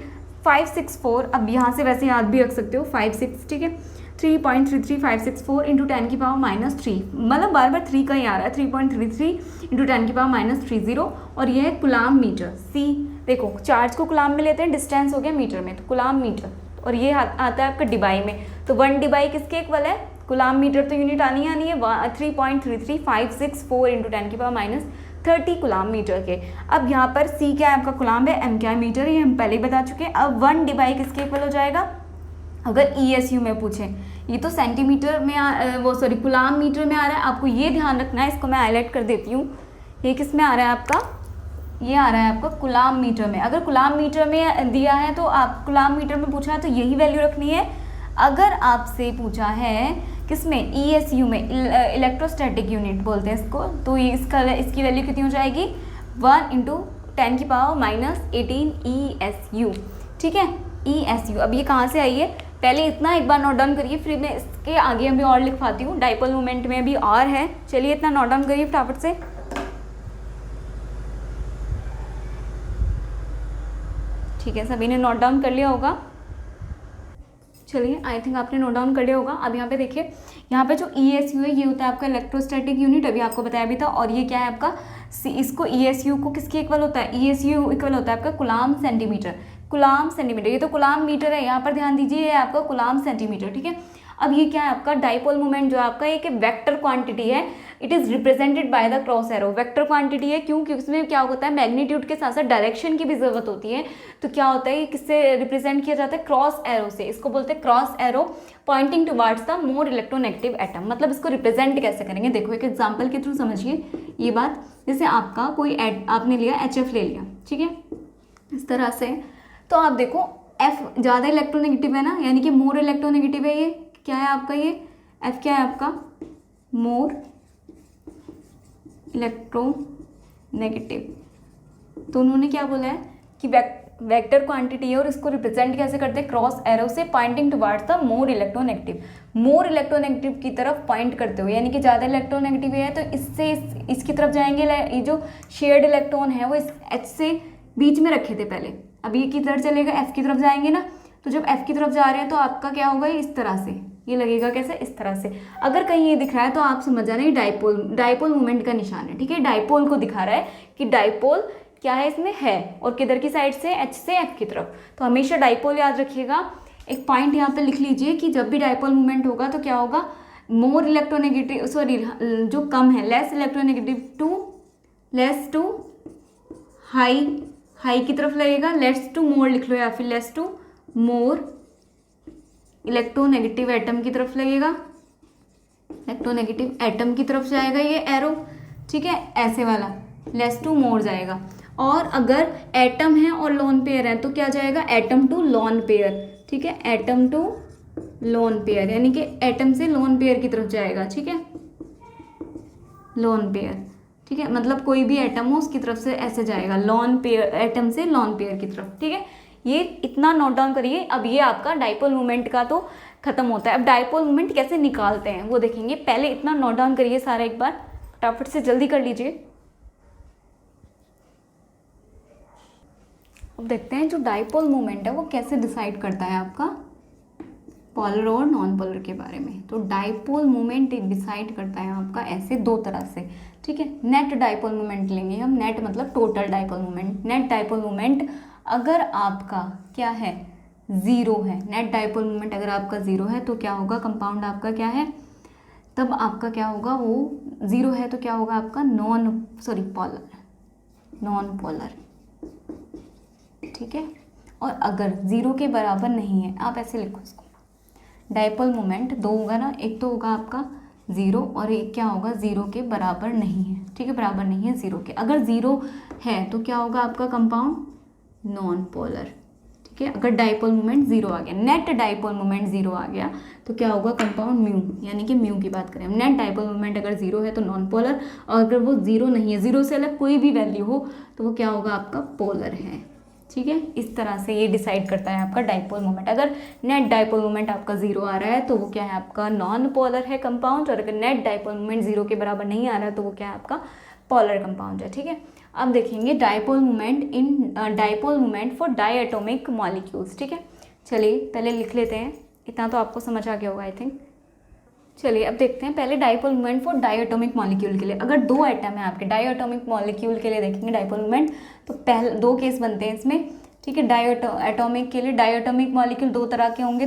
564, अब यहाँ से वैसे याद भी रख सकते हो 56, ठीक है। 3.33564 इंटू 10 की पावर -3, मतलब बार बार 3 का ही आ रहा है, 3.33 इंटू 10 की पावर -30। और ये है कुलाम मीटर। सी देखो, चार्ज को कुलाम में लेते हैं, डिस्टेंस हो गया मीटर में, तो कुलाम मीटर। और ये आता है आपका डिबाई में। तो 1 डिबाई किसके इक्वल है, कुलाम मीटर। तो यूनिट आनी है 3.33564 इंटू 10 की पावर -30 कुलाम मीटर के। अब यहाँ पर सी क्या है आपका कुलाम है, एम क्या है मीटर, ये हम पहले ही बता चुके हैं। अब 1 डिबाई किसके इक्वल हो जाएगा, अगर ESU में पूछें, ये तो सेंटीमीटर में कुलाम मीटर में आ रहा है, आपको ये ध्यान रखना है। इसको मैं हाईलाइट कर देती हूँ। ये किस में आ रहा है आपका, ये आ रहा है आपका कुलाम मीटर में। अगर कुलाम मीटर में दिया है तो आप कुलाम मीटर में पूछा है तो यही वैल्यू रखनी है। अगर आपसे पूछा है किसमें, ESU में, इलेक्ट्रोस्टैटिक यूनिट बोलते हैं इसको, तो इसकी वैल्यू कितनी हो जाएगी 1 इंटू 10 की पावर -18 ESU, ठीक है। ESU अब ये कहाँ से आई है, पहले इतना एक बार नोट डाउन करिए, फिर मैं इसके आगे अभी और लिखवाती हूँ। डाइपोल मोमेंट में भी और है, चलिए इतना नोट डाउन करिए फटाफट से। ठीक है, सभी ने नोट डाउन कर लिया होगा। चलिए, आई थिंक आपने नोट डाउन कर लिया होगा। अब यहाँ पे देखिए, यहाँ पे जो ESU है ये होता है आपका इलेक्ट्रोस्टैटिक यूनिट, अभी आपको बताया भी था। और ये क्या है आपका, इसको ESU को किसके इक्वल होता है, ESU इक्वल होता है आपका कुलाम सेंटीमीटर। कुलाम सेंटीमीटर, ये तो कुलाम मीटर है, यहाँ पर ध्यान दीजिए ये आपका कुलाम सेंटीमीटर। ठीक है, अब ये क्या है आपका डाइपोल मोमेंट जो आपका एक वेक्टर क्वांटिटी है, it is represented by the cross arrow. Vector quantity है क्यों, क्योंकि उसमें क्या होता है मैग्नीट्यूड के साथ साथ डायरेक्शन की भी जरूरत होती है। तो क्या होता है, किससे रिप्रेजेंट किया जाता है, क्रॉस एरो से। इसको बोलते हैं cross arrow pointing towards the more electronegative atom. मतलब इसको रिप्रेजेंट कैसे करेंगे, देखो एक एग्जाम्पल के थ्रू समझिए ये बात। जैसे आपका कोई आपने लिया HF ले लिया, ठीक है, इस तरह से। तो आप देखो F ज़्यादा इलेक्ट्रोनेगेटिव है ना, यानी कि मोर इलेक्ट्रोनेगेटिव है। ये क्या है आपका, ये F क्या है आपका, मोर इलेक्ट्रोनेगेटिव। तो उन्होंने क्या बोला है कि वेक्टर क्वांटिटी है और इसको रिप्रेजेंट कैसे करते हैं, क्रॉस एरो से pointing towards the more electronegative. More electronegative की तरफ पॉइंट करते हो, यानी कि ज़्यादा इलेक्ट्रोनेगेटिव है तो इससे इसकी तरफ जाएंगे। ये जो शेयर्ड इलेक्ट्रॉन है वो इस H से बीच में रखे थे पहले, अब ये किधर चलेगा, F की तरफ जाएंगे ना। तो जब F की तरफ जा रहे हैं तो आपका क्या होगा, इस तरह से ये लगेगा, कैसे, इस तरह से। अगर कहीं ये दिख रहा है तो आप समझ जाना ये डाइपोल मोमेंट का निशान है। ठीक है, डाइपोल को दिखा रहा है कि डाइपोल क्या है इसमें है, और किधर की साइड से, H से F की तरफ। तो हमेशा डाइपोल याद रखिएगा। एक पॉइंट यहाँ पे लिख लीजिए कि जब भी डाइपोल मूवमेंट होगा तो क्या होगा, मोर इलेक्ट्रोनेगेटिव, सॉरी जो कम है, लेस इलेक्ट्रोनेगेटिव टू हाई की तरफ लगेगा, लेस टू मोर लिख लो, या फिर less to more electronegative atom की तरफ लगेगा, इलेक्ट्रोनेगेटिव एटम की तरफ जाएगा ये एरो। ठीक है, ऐसे वाला लेस टू मोर जाएगा। और अगर एटम है और लोन पेयर है तो क्या जाएगा, एटम टू लोन पेयर। ठीक है, एटम टू लोन पेयर, यानी कि एटम से लोन पेयर की तरफ जाएगा। ठीक है, लोन पेयर, ठीक है, मतलब कोई भी एटम हो उसकी तरफ से ऐसे जाएगा, लोन पेयर, एटम से लोन पेयर की तरफ। ठीक है, ये इतना नोट डाउन करिए। अब ये आपका डाइपोल मोमेंट का तो खत्म होता है। अब डाइपोल मोमेंट कैसे निकालते हैं वो देखेंगे, पहले इतना नोट डाउन करिए सारा एक बार, फटाफट से जल्दी कर लीजिए। अब देखते हैं जो डाइपोल मोमेंट है वो कैसे डिसाइड करता है आपका पोलर और नॉन पोलर के बारे में। तो डाइपोल मोमेंट डिसाइड करता है आपका ऐसे दो तरह से। ठीक है, नेट डाइपोल मोमेंट लेंगे हम, नेट मतलब total dipole moment. Net dipole moment अगर आपका क्या है, ज़ीरो है, नेट डाइपोल मोमेंट अगर आपका ज़ीरो है तो क्या होगा, कंपाउंड आपका क्या है, तब आपका क्या होगा, वो ज़ीरो है तो क्या होगा आपका नॉन पोलर। ठीक है, और अगर ज़ीरो के बराबर नहीं है, आप ऐसे लिखो इसको, डाइपोल मोमेंट दो होगा ना, एक तो होगा आपका ज़ीरो और एक क्या होगा, ज़ीरो के बराबर नहीं है। ठीक है, बराबर नहीं है ज़ीरो के। अगर ज़ीरो है तो क्या होगा आपका कंपाउंड नॉन पोलर। ठीक है, अगर डाइपोल मोमेंट ज़ीरो आ गया, नेट डाइपोल मोमेंट ज़ीरो आ गया तो क्या होगा, कंपाउंड म्यू, यानी कि म्यू की बात करें हम। नेट डाइपोल मोमेंट अगर ज़ीरो है तो नॉन पोलर, और अगर वो ज़ीरो नहीं है, ज़ीरो से अलग कोई भी वैल्यू हो तो वो क्या होगा आपका पोलर है। ठीक है, इस तरह से ये डिसाइड करता है आपका डाइपोल मोमेंट। अगर नेट डाइपोल मोमेंट आपका ज़ीरो आ रहा है तो वो क्या है आपका नॉन पोलर है कंपाउंड, और अगर नेट डाइपोल मोमेंट ज़ीरो के बराबर नहीं आ रहा है तो वो क्या है आपका पोलर कंपाउंड है। ठीक है, अब देखेंगे dipole moment for diatomic molecules. ठीक है, चलिए पहले लिख लेते हैं, इतना तो आपको समझ आ गया होगा आई थिंक। चलिए अब देखते हैं पहले dipole moment for diatomic molecule के लिए। अगर दो एटम है आपके डायटोमिक मॉलिक्यूल के लिए देखेंगे डाइपोल मोमेंट, तो पहले दो केस बनते हैं इसमें। ठीक है, एटॉमिक के लिए डायटोमिक मॉलिक्यूल दो तरह के होंगे।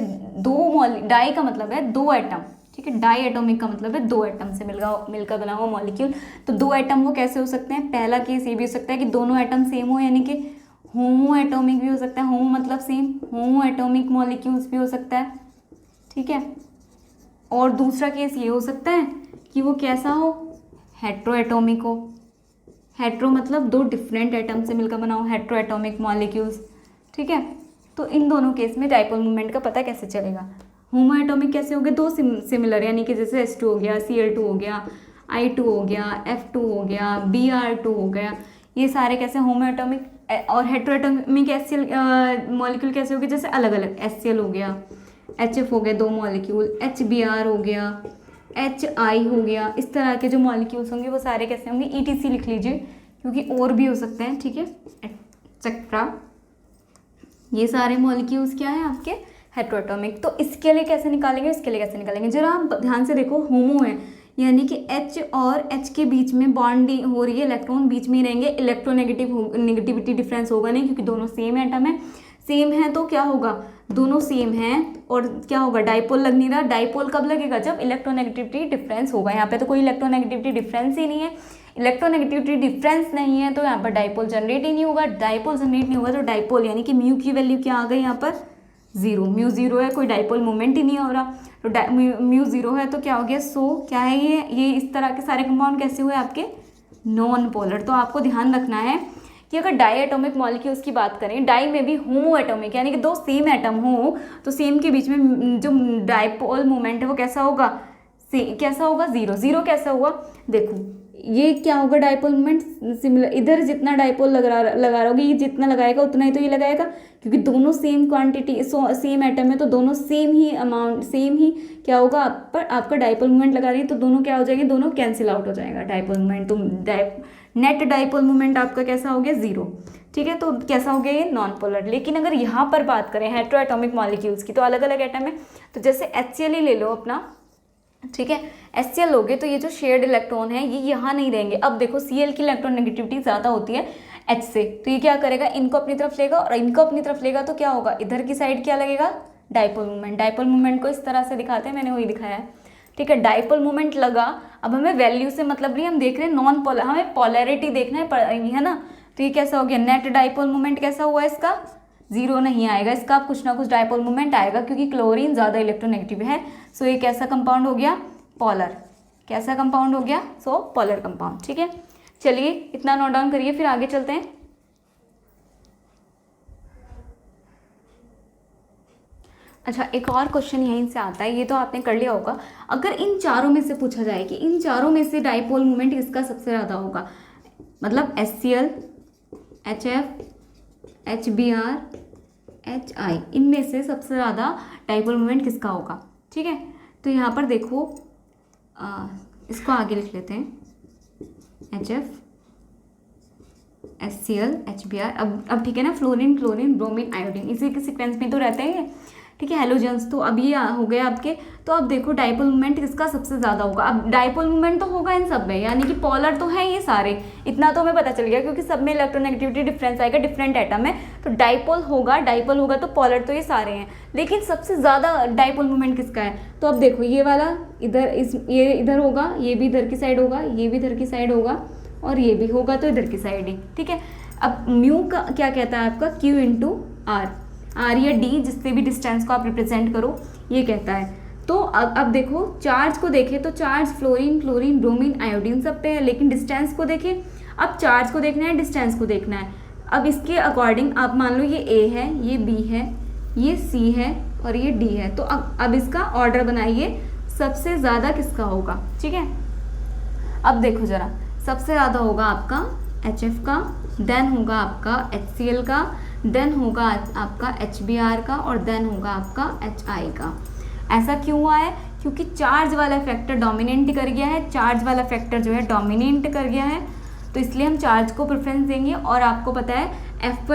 डाई का मतलब है दो एटम। ठीक है, डाई एटॉमिक का मतलब है दो एटम से मिलकर बना हुआ मॉलिक्यूल। तो दो एटम वो कैसे हो सकते हैं, पहला केस ये भी हो सकता है कि दोनों एटम सेम हो, यानी कि होमो एटॉमिक भी हो सकता है, होमो मतलब सेम, होमो एटॉमिक मॉलिक्यूल्स भी हो सकता है। ठीक है, और दूसरा केस ये हो सकता है कि वो कैसा हो, हेट्रो एटॉमिक हो। हेट्रो मतलब दो डिफरेंट एटम से मिलकर बना हो, हेट्रो एटॉमिक मॉलिक्यूल्स। ठीक है, तो इन दोनों केस में डाइपोल मोमेंट का पता कैसे चलेगा। होमो एटॉमिक कैसे हो गए, दो सिमिलर, यानी कि जैसे H2 हो गया, Cl2 हो गया, I2 हो गया, F2 हो गया, Br2 हो गया, ये सारे कैसे होमो एटॉमिक। और हेट्रो एटॉमिक मॉलिक्यूल कैसे हो गए, जैसे अलग अलग HCl हो गया, HF हो गए 2 मॉलिक्यूल, HBr हो गया, HI हो गया, इस तरह के जो मॉलिक्यूल्स होंगे वो सारे कैसे होंगे, ETC लिख लीजिए क्योंकि और भी हो सकते हैं, ठीक है, एक्सेट्रा। ये सारे मॉलिक्यूल्स क्या हैं आपके हेटेरोएटॉमिक। तो इसके लिए कैसे निकालेंगे, इसके लिए कैसे निकालेंगे, जरा आप ध्यान से देखो, होमो है यानी कि H और H के बीच में बॉन्डिंग हो रही है, इलेक्ट्रॉन बीच में ही रहेंगे, नेगेटिविटी डिफरेंस होगा नहीं क्योंकि दोनों सेम एटम है, सेम है तो क्या होगा, दोनों सेम हैं और क्या होगा, डाइपोल लग नहीं रहा। डाइपोल कब लगेगा, जब इलेक्ट्रोनेगेटिविटी डिफरेंस होगा। यहाँ पे तो कोई इलेक्ट्रोनेगेटिविटी डिफरेंस ही नहीं है, इलेक्ट्रोनेगेटिविटी डिफरेंस नहीं है तो यहाँ पर डाइपोल जनरेट ही नहीं होगा। डाइपोल जनरेट नहीं होगा तो डाइपोल यानी कि म्यू की वैल्यू क्या आ गई यहाँ पर, 0, म्यू 0 है, कोई डाइपोल मूवमेंट ही नहीं हो रहा, तो म्यू 0 है तो क्या हो गया, सो क्या है ये इस तरह के सारे कंपाउंड कैसे हुए आपके, नॉन पोलर। तो आपको ध्यान रखना है कि अगर डाई एटॉमिक मॉलिक्यूल्स की बात करें, डाई में भी होमो एटॉमिक यानी कि 2 सेम एटम हो तो सेम के बीच में जो डाइपोल मोमेंट है वो कैसा होगा, कैसा होगा, 0 कैसा हुआ, देखो ये क्या होगा, डाइपोल मोमेंट सिमिलर, इधर जितना डाइपोल लगा रहोगे ये जितना लगाएगा उतना ही तो ये लगाएगा क्योंकि दोनों सेम क्वांटिटी सेम एटम है तो दोनों सेम ही अमाउंट, सेम ही क्या होगा आपका डाइपोल मोमेंट लगा रही है तो दोनों क्या हो जाएंगे, दोनों कैंसिल आउट हो जाएगा डाइपोल मोमेंट। तो नेट डाइपोल मोमेंट आपका कैसा हो गया, 0, ठीक है। तो कैसा हो गया ये, नॉन पोलर। लेकिन अगर यहाँ पर बात करें हेटेरोएटॉमिक मॉलिक्यूल्स की तो अलग अलग एटम है, तो जैसे HCl ही ले लो अपना, ठीक है, HCl लोगे तो ये जो शेयर्ड इलेक्ट्रॉन है ये यहाँ नहीं रहेंगे। अब देखो Cl की इलेक्ट्रॉन नेगेटिविटी ज़्यादा होती है H से, तो ये क्या करेगा, इनको अपनी तरफ लेगा और इनको अपनी तरफ लेगा तो क्या होगा, इधर की साइड क्या लगेगा, डाइपोल मूवमेंट। डाइपोल मूवमेंट को इस तरह से दिखाते हैं, मैंने वही दिखाया है, ठीक है, डाइपोल मूवमेंट लगा। अब हमें वैल्यू से मतलब नहीं, हम देख रहे हैं नॉन पोलर, हमें पोलैरिटी देखना है ना। तो ये कैसा हो गया, नेट डाइपोल मूवमेंट कैसा हुआ इसका, 0 नहीं आएगा, इसका कुछ ना कुछ डाइपोल मूवमेंट आएगा क्योंकि क्लोरीन ज़्यादा इलेक्ट्रोनेगेटिव है। सो ये कैसा कंपाउंड हो गया, पोलर। कैसा कंपाउंड हो गया, सो पोलर कंपाउंड, ठीक है। चलिए इतना नोट डाउन करिए, फिर आगे चलते हैं। अच्छा, एक और क्वेश्चन यहीं से आता है, ये तो आपने कर लिया होगा। अगर इन चारों में से पूछा जाए कि इन चारों में से डाइपोल मूवमेंट किसका सबसे ज़्यादा होगा, मतलब HCl, HF, HBr, HI, इनमें से सबसे ज़्यादा डाइपोल मूवमेंट किसका होगा, ठीक है। तो यहाँ पर देखो, इसको आगे लिख लेते हैं, HF, HCl, HBr। अब ठीक है ना, फ्लोरीन, क्लोरीन, ब्रोमीन, आयोडीन, इसी के सीक्वेंस में तो रहते हैं, ठीक है, हेलोजेंस। तो अब ये हो गए आपके। तो अब देखो डाइपोल मूवमेंट किसका सबसे ज़्यादा होगा। अब डाइपोल मूवमेंट तो होगा इन सब में, यानी कि पोलर तो है ये सारे, इतना तो हमें पता चल गया क्योंकि सब में इलेक्ट्रोनेगेटिविटी डिफरेंस आएगा, डिफरेंट एटम है तो डाइपोल होगा तो पोलर तो ये सारे हैं। लेकिन सबसे ज़्यादा डाइपोल मूवमेंट किसका है, तो अब देखो ये वाला इधर, ये इधर होगा, ये भी इधर की साइड होगा, ये भी इधर की साइड होगा और ये भी होगा तो इधर की साइड ही, ठीक है। अब म्यू का क्या कहता है आपका, Q इंटू आर या डी, जिससे भी डिस्टेंस को आप रिप्रेजेंट करो, ये कहता है। तो अब देखो चार्ज को देखें तो charge fluorine, chlorine, bromine, iodine सब पे है, लेकिन डिस्टेंस को देखें, अब चार्ज को देखना है, डिस्टेंस को देखना है। अब इसके अकॉर्डिंग आप मान लो ये A है, ये B है, ये C है और ये D है। तो अब इसका ऑर्डर बनाइए, सबसे ज़्यादा किसका होगा, ठीक है। अब देखो ज़रा, सबसे ज़्यादा होगा आपका HF का, देन होगा आपका HCl का, देन होगा आपका HBr का और देन होगा आपका HI का। ऐसा क्यों हुआ है, क्योंकि चार्ज वाला फैक्टर डोमिनेंट कर गया है, चार्ज वाला फैक्टर जो है डोमिनेंट कर गया है, तो इसलिए हम चार्ज को प्रेफरेंस देंगे। और आपको पता है F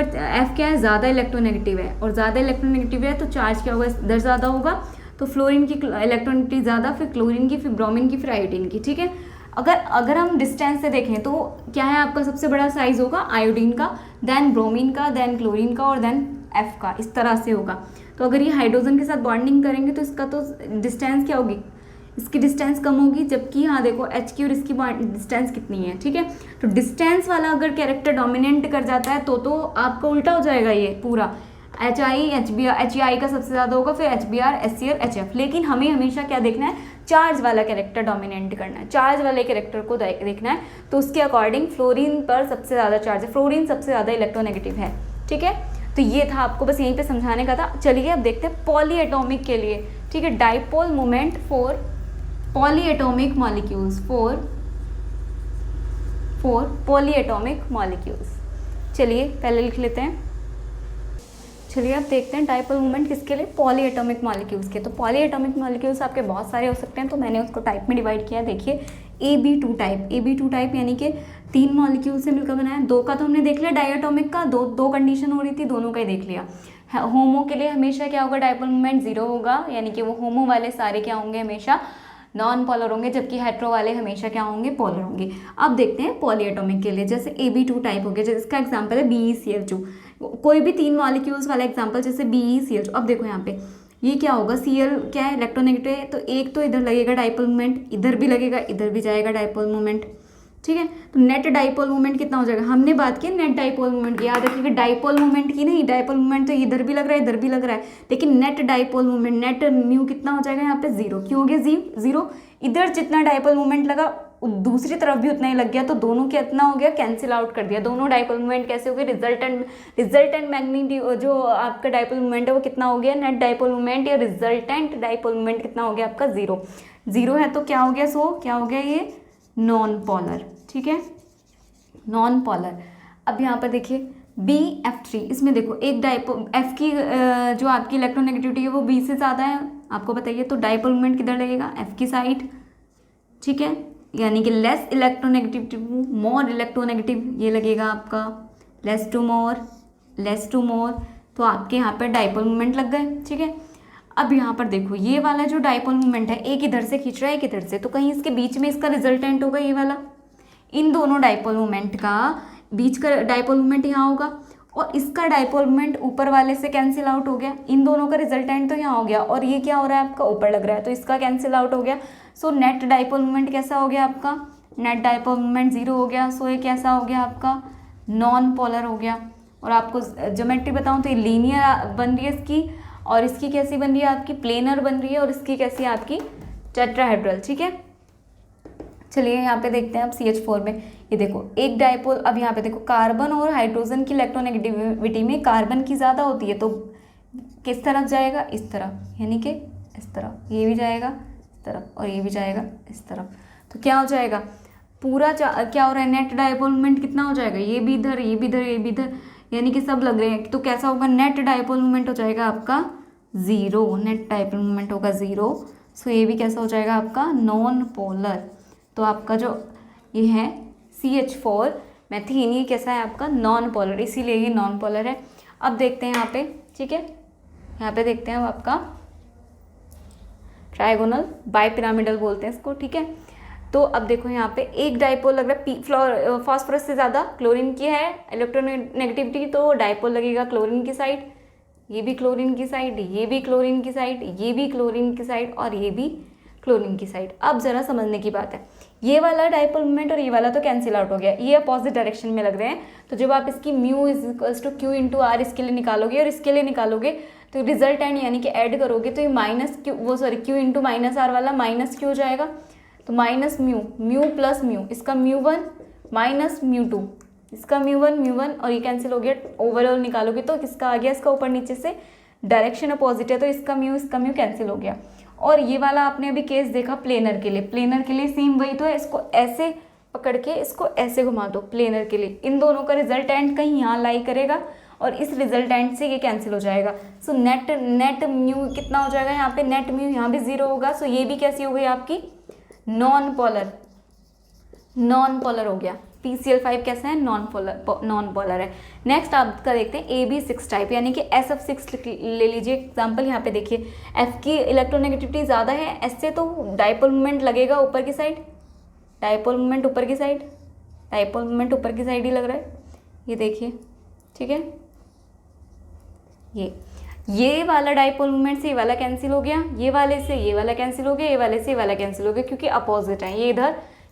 क्या है, ज़्यादा इलेक्ट्रोनेगेटिव है, और ज़्यादा इलेक्ट्रोनेगेटिव है तो चार्ज क्या होगा, इधर ज़्यादा होगा, तो फ्लोरीन की इलेक्ट्रोनेगेटिविटी ज़्यादा, फिर क्लोरीन की, फिर ब्रोमीन की, फिर आयोडीन की, ठीक है। अगर हम डिस्टेंस से देखें तो क्या है, आपका सबसे बड़ा साइज होगा आयोडीन का, देन ब्रोमीन का, देन क्लोरीन का और देन F का, इस तरह से होगा। तो अगर ये हाइड्रोजन के साथ बॉन्डिंग करेंगे तो इसका तो डिस्टेंस क्या होगी, इसकी डिस्टेंस कम होगी, जबकि यहाँ देखो H की और इसकी डिस्टेंस कितनी है, ठीक है। तो डिस्टेंस वाला अगर कैरेक्टर डोमिनेंट कर जाता है तो आपका उल्टा हो जाएगा ये पूरा, HI का सबसे ज़्यादा होगा, फिर HBr, HCl, HF। लेकिन हमें हमेशा क्या देखना है, चार्ज वाला कैरेक्टर डोमिनेंट करना है, चार्ज वाले कैरेक्टर को देखना है। तो उसके अकॉर्डिंग फ्लोरीन पर सबसे ज़्यादा चार्ज है, फ्लोरीन सबसे ज़्यादा इलेक्ट्रोनेगेटिव है, ठीक है। तो ये था आपको बस यहीं पे समझाने का था। चलिए अब देखते हैं पॉलीएटॉमिक के लिए, ठीक है, dipole moment for polyatomic molecules, for polyatomic molecules. चलिए पहले लिख लेते हैं। चलिए अब देखते हैं डाइपोल मोमेंट किसके लिए, पॉली एटॉमिक मॉलिक्यूल्स के। तो पॉली एटॉमिक मॉलिक्यूल्स आपके बहुत सारे हो सकते हैं, तो मैंने उसको टाइप में डिवाइड किया। देखिए AB2 टाइप, AB2 टाइप यानी कि 3 मॉलिक्यूल से मिलकर बनाया। 2 का तो हमने देख लिया, डाइएटॉमिक का दो कंडीशन हो रही थी, दोनों का ही देख लिया। होमो के लिए हमेशा क्या होगा, डाइपोल मोमेंट 0 होगा, यानी कि वो होमो वाले सारे क्या होंगे, हमेशा नॉन पोलर होंगे, जबकि हेट्रो वाले हमेशा क्या होंगे, पोलर होंगे। अब देखते हैं पॉली एटॉमिक के लिए, जैसे AB2 टाइप हो गया, जिसका एग्जाम्पल है BeCl2। कोई भी 3 मॉलिक्यूल्स वाला एग्जाम्पल, जैसे BeCl2। अब देखो यहाँ पे ये क्या होगा, Cl क्या है, इलेक्ट्रोनेगेटिव है, तो एक तो इधर लगेगा डाइपोल मोमेंट, इधर भी लगेगा, इधर भी जाएगा डाइपोल मोमेंट, ठीक है। तो नेट डाइपोल मोमेंट कितना हो जाएगा, हमने बात की नेट डाइपोल मोमेंट की, याद रखिएगा डाइपोल मोमेंट की नहीं, डाइपोल मोमेंट तो इधर भी लग रहा है, इधर भी लग रहा है, लेकिन net dipole moment, net mu कितना हो जाएगा यहाँ पे 0। क्यों हो गया 0, इधर जितना डाइपोल मोमेंट लगा दूसरी तरफ भी उतना ही लग गया, तो दोनों कितना हो गया, कैंसिल आउट कर दिया। दोनों डाइपोल मोमेंट कैसे हो गए, रिजल्टेंट मैग्नीट्यूड जो आपका डाइपोल मोमेंट है वो कितना हो गया, नेट डाइपोल मोमेंट या रिजल्टेंट डाइपोल मोमेंट कितना हो गया आपका 0 है, तो क्या हो गया, क्या हो गया ये नॉन पोलर, ठीक है, नॉन पोलर। अब यहाँ पर देखिए BF3, इसमें देखो एक डाइपोल F की जो आपकी इलेक्ट्रोनेगेटिविटी है वो B से ज़्यादा है, आपको बताइए, तो डाइपोल मोमेंट किधर लगेगा, F की साइड, ठीक है, यानी कि लेस इलेक्ट्रोनेगेटिव मोर इलेक्ट्रोनेगेटिव, ये लगेगा आपका लेस टू मोर, तो आपके यहाँ पर डाइपोल मोमेंट लग गए, ठीक है। अब यहाँ पर देखो ये वाला जो डाइपोल मोमेंट है, एक इधर से खींच रहा है, एक इधर से, तो कहीं इसके बीच में इसका रिजल्टेंट होगा ये वाला, इन दोनों डाइपोल मोमेंट का बीच का डाइपोल मोमेंट यहाँ होगा, और इसका डाइपोल मोमेंट ऊपर वाले से कैंसिल आउट हो गया, इन दोनों का रिजल्टेंट तो यहाँ हो गया, और ये क्या हो रहा है आपका ऊपर लग रहा है, तो इसका कैंसिल आउट हो गया। सो नेट डाइपोल मोमेंट कैसा हो गया आपका, नेट डाइपोल मोमेंट 0 हो गया। सो ये कैसा हो गया आपका, नॉन पोलर हो गया। और आपको ज्योमेट्री बताऊँ तो ये लीनियर बन रही है इसकी, और इसकी कैसी बन रही है आपकी, प्लेनर बन रही है, और इसकी कैसी है आपकी टेट्राहेड्रल, ठीक है। चलिए यहाँ पे देखते हैं अब CH4 में, ये देखो एक डाइपोल, अब यहाँ पे देखो कार्बन और हाइड्रोजन की इलेक्ट्रोनेगेटिविटी में कार्बन की ज़्यादा होती है, तो किस तरफ जाएगा, इस तरफ, यानी कि इस तरफ, ये भी जाएगा इस तरफ, और ये भी जाएगा इस तरफ, तो क्या हो जाएगा पूरा क्या हो रहा है, नेट डाइपोल मोमेंट कितना हो जाएगा, ये भी इधर, ये भी इधर, ये भी इधर, यानी कि सब लग रहे हैं, तो कैसा होगा, नेट डाइपोल मोमेंट हो जाएगा आपका 0, नेट डाइपोल मोमेंट होगा 0। सो ये भी कैसा हो जाएगा आपका नॉन पोलर। तो आपका जो ये है CH4 मैथीन, ये कैसा है आपका नॉन पोलर, इसीलिए ये नॉन पोलर है। अब देखते हैं यहाँ पे, ठीक है, यहाँ पे देखते हैं अब आपका ट्राइगोनल बाइपिरामिडल बोलते हैं इसको, ठीक है। तो अब देखो यहाँ पे एक डाइपोल लग रहा है, फॉस्फोरस से ज़्यादा क्लोरीन की है इलेक्ट्रोनेगेटिविटी, तो डाइपोल लगेगा क्लोरीन की साइड, ये भी क्लोरीन की साइड, ये भी क्लोरीन की साइड, ये भी क्लोरीन की साइड, और ये भी क्लोरीन की साइड। अब जरा समझने की बात है, ये वाला डाइपोल मोमेंट और ये वाला तो कैंसिल आउट हो गया, ये अपोजिट डायरेक्शन में लग रहे हैं, तो जब आप इसकी mu is equals to Q into R इसके लिए निकालोगे और इसके लिए निकालोगे, तो रिजल्टेंट यानी कि ऐड करोगे, तो ये Q इंटू -R वाला -Q हो जाएगा, तो माइनस म्यू प्लस म्यू, इसका μ1 माइनस μ2, इसका μ1 और ये कैंसिल हो गया, ओवरऑल निकालोगे तो किसका आ गया, इसका ऊपर नीचे से डायरेक्शन अपोजिट है, तो इसका म्यू कैंसिल हो गया। और ये वाला आपने अभी केस देखा प्लेनर के लिए सेम वही तो है, इसको ऐसे पकड़ के इसको ऐसे घुमा दो प्लेनर के लिए, इन दोनों का रिजल्टेंट कहीं यहाँ लाई करेगा और इस रिजल्टेंट से ये कैंसिल हो जाएगा। सो नेट म्यू कितना हो जाएगा यहाँ पे, नेट म्यू यहाँ भी 0 होगा। सो ये भी कैसी हो गई आपकी नॉन पोलर हो गया। PCl5 कैसा है, नॉन पोलर है। नेक्स्ट आपका देखते हैं AB6 टाइप, यानी कि SF6 ले लीजिए एग्जाम्पल। यहाँ पे देखिए F की इलेक्ट्रोनेगेटिविटी ज़्यादा है, S से तो डाइपोल मोमेंट लगेगा ऊपर की साइड, डाइपोल मोमेंट ऊपर की साइड ही लग रहा है, ये देखिए, ठीक है। ये वाला डाइपोल मोमेंट से ये वाला कैंसिल हो गया, ये वाले से ये वाला कैंसिल हो गया, ये वाले से ये वाला कैंसिल हो गया, क्योंकि अपोजिट है, ये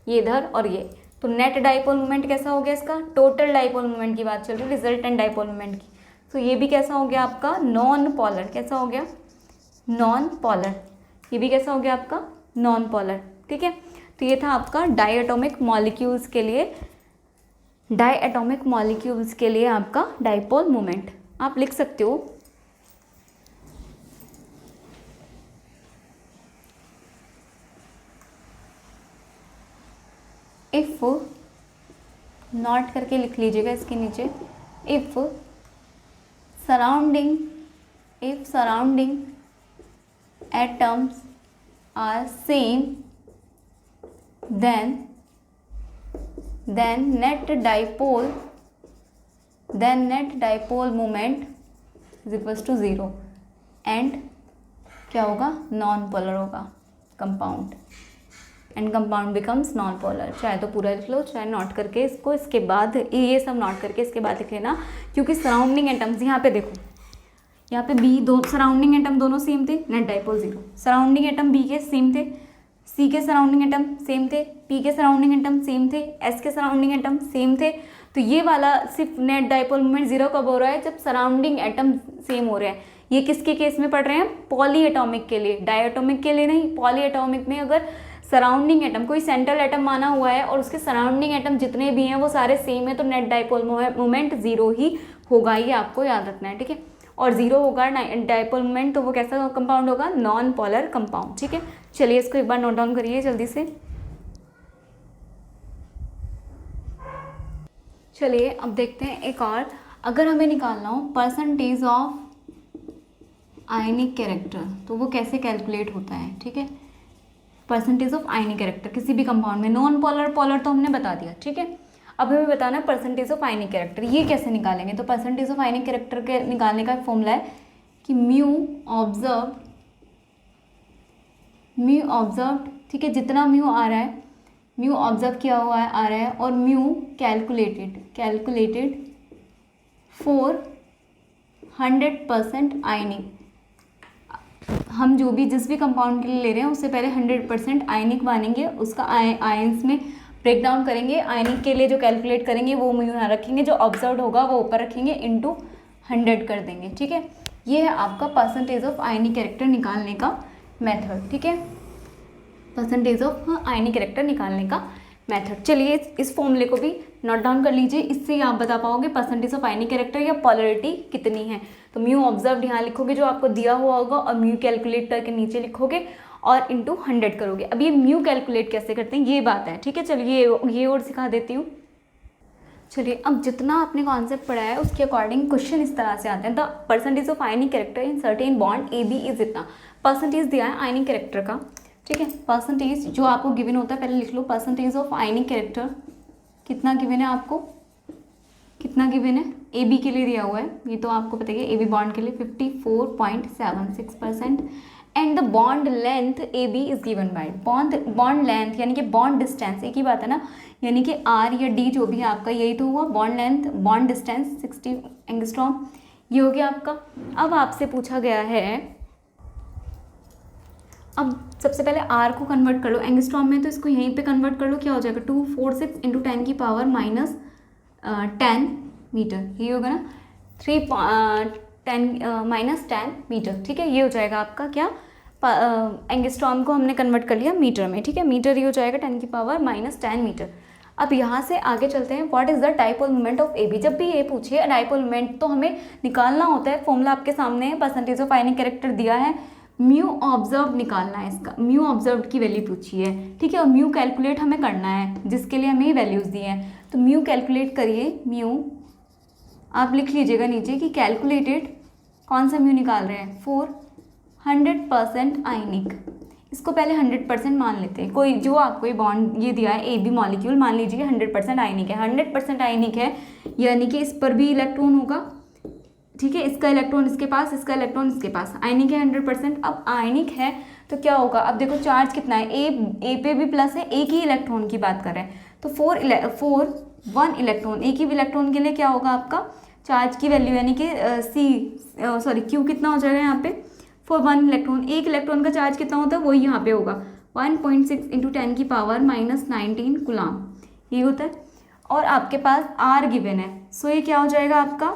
इधर और ये। तो नेट डाइपोल मोमेंट कैसा हो गया इसका, टोटल डाइपोल मोमेंट की बात चल रही है, रिजल्टेंट डाइपोल मोमेंट की। तो ये भी कैसा हो गया आपका नॉन पोलर, कैसा हो गया नॉन पोलर, ये भी कैसा हो गया आपका नॉन पोलर, ठीक है। तो ये था आपका डायएटॉमिक मॉलिक्यूल्स के लिए आपका डाइपोल मोमेंट। आप लिख सकते हो इफ़, नॉट करके लिख लीजिएगा इसके नीचे, if surrounding atoms are same, then net dipole moment is equals to 0 and क्या होगा, नॉन पोलर होगा compound, and compound becomes non polar. चाहे तो पूरा लिख लो, चाहे नोट करके इसको, इसके बाद ये सब नोट करके इसके बाद लिख लेना, क्योंकि सराउंडिंग एटम्स यहाँ पे देखो, यहाँ पे बी दो सराउंडिंग एटम दोनों सेम थे, net dipole 0। Surrounding atom B के सेम थे, सी के सराउंडिंग एटम सेम थे, पी के सराउंडिंग एटम सेम थे, एस के सराउंडिंग एटम सेम थे। तो ये वाला सिर्फ नेट डाइपोल मोमेंट 0 कब हो रहा है, जब सराउंडिंग एटम सेम हो रहे हैं। ये किसके केस में पढ़ रहे हैं, पॉली एटॉमिक के लिए, डायटोमिक के लिए नहीं। पॉली एटॉमिक में अगर सराउंडिंग एटम कोई सेंट्रल एटम माना हुआ है और उसके सराउंडिंग एटम जितने भी हैं वो सारे सेम है, तो नेट डाइपोल मोमेंट 0 ही होगा, ये आपको याद रखना है, ठीक है। और 0 होगा डाइपोल मोमेंट, तो वो कैसा कंपाउंड होगा, नॉन पोलर कंपाउंड, ठीक है। चलिए इसको एक बार नोट डाउन करिए जल्दी से। चलिए अब देखते हैं एक और, अगर हमें निकालना हो परसेंटेज ऑफ आयनिक कैरेक्टर, तो वो कैसे कैलकुलेट होता है, ठीक है। परसेंटेज ऑफ आयनिक कैरेक्टर किसी भी कंपाउंड में, नॉन पोलर पोलर तो हमने बता दिया, ठीक है। अब हमें बताना है परसेंटेज ऑफ आयनिक कैरेक्टर, ये कैसे निकालेंगे। तो परसेंटेज ऑफ आयनिक कैरेक्टर के निकालने का फॉर्मूला है कि म्यू ऑब्जर्व्ड, ठीक है, जितना म्यू आ रहा है, म्यू ऑब्जर्व किया हुआ है आ रहा है, और म्यू कैलकुलेटेड फॉर 100% आयनिक। हम जो भी जिस भी कंपाउंड के लिए ले रहे हैं उससे पहले 100% आयनिक मानेंगे, उसका आयंस में ब्रेक डाउन करेंगे। आयनिक के लिए जो कैलकुलेट करेंगे वो म्यू यहाँ रखेंगे, जो ऑब्जर्व होगा वो ऊपर रखेंगे, इनटू 100 कर देंगे, ठीक है। ये है आपका परसेंटेज ऑफ आयनिक कैरेक्टर निकालने का मेथड, ठीक है। परसेंटेज ऑफ आयनिक कैरेक्टर निकालने का मेथड। चलिए इस फॉर्मूले को भी नोट डाउन कर लीजिए, इससे आप बता पाओगे परसेंटेज ऑफ आयनिक कैरेक्टर या पोलरिटी कितनी है। तो म्यू ऑब्जर्व यहाँ लिखोगे जो आपको दिया हुआ होगा, और म्यू कैलकुलेट करके नीचे लिखोगे और इंटू 100 करोगे। अब ये म्यू कैलकुलेट कैसे करते हैं ये बात है, ठीक है। चलिए ये और सिखा देती हूँ। चलिए अब जितना आपने कॉन्सेप्ट पढ़ा है उसके अकॉर्डिंग क्वेश्चन इस तरह से आते हैं। The percentage of ionic character in certain bond A B is इतना। परसेंटेज दिया है आयनिक कैरेक्टर का, ठीक है। परसेंटेज जो आपको गिवन होता है, पहले लिख लो परसेंटेज ऑफ आयनिक कैरेक्टर कितना गिवन है आपको, कितना गिवन है, ए बी के लिए दिया हुआ है, ये तो आपको पता है, ए बी बॉन्ड के लिए 54.76%। And the bond length A B is given by bond length यानी कि बॉन्ड डिस्टेंस, एक ही बात है ना, यानी कि आर या डी जो भी है आपका, यही तो हुआ bond length, bond distance 60 angstrom, ये हो गया आपका। अब आपसे पूछा गया है, अब सबसे पहले आर को कन्वर्ट कर लो एंगस्ट्रॉम में, तो इसको यहीं पे कन्वर्ट कर लो, क्या हो जाएगा 246 × 10 की पावर -10 मीटर, ये होगा ना 10 मीटर, ठीक है। ये हो जाएगा आपका क्या, एंगस्ट्रॉम को हमने कन्वर्ट कर लिया मीटर में, ठीक है। मीटर ये हो जाएगा 10 की पावर -10 मीटर। अब यहाँ से आगे चलते हैं, what is the dipole moment of A B. जब भी ये पूछे डाइपोल मोमेंट तो हमें निकालना होता है, फॉर्मूला आपके सामने है, परसेंटेज ऑफ आयनिक कैरेक्टर दिया है, म्यू ऑब्जर्व निकालना है इसका, म्यू ऑब्जर्व की वैल्यू पूछी है, ठीक है। और म्यू कैलकुलेट हमें करना है, जिसके लिए हमें वैल्यूज़ दी हैं। तो म्यू कैलकुलेट करिए, म्यू आप लिख लीजिएगा नीचे कि कैलकुलेटेड, कौन सा म्यू निकाल रहे हैं, 100% आयनिक। इसको पहले 100% मान लेते हैं, कोई जो आपको ये बॉन्ड ये दिया है ए बी मॉलिक्यूल, मान लीजिए 100% आयनिक है, 100% आयनिक है यानी कि इस पर भी इलेक्ट्रॉन होगा, ठीक है। इसका इलेक्ट्रॉन इसके पास, इसका इलेक्ट्रॉन इसके पास, आयनिक है 100%। अब आयनिक है तो क्या होगा, अब देखो चार्ज कितना है, ए पे भी प्लस है, एक ही इलेक्ट्रॉन की बात कर रहे हैं, तो 1 इलेक्ट्रॉन, एक ही इलेक्ट्रॉन के लिए क्या होगा आपका चार्ज की वैल्यू, यानी कि क्यू कितना हो जाएगा यहाँ पे, फॉर 1 इलेक्ट्रॉन, एक इलेक्ट्रॉन का चार्ज कितना होता है वही यहाँ पे होगा 1.6 × 10 की पावर -19 कूलम, ये होता है। और आपके पास आर गिवन है, सो ये क्या हो जाएगा आपका,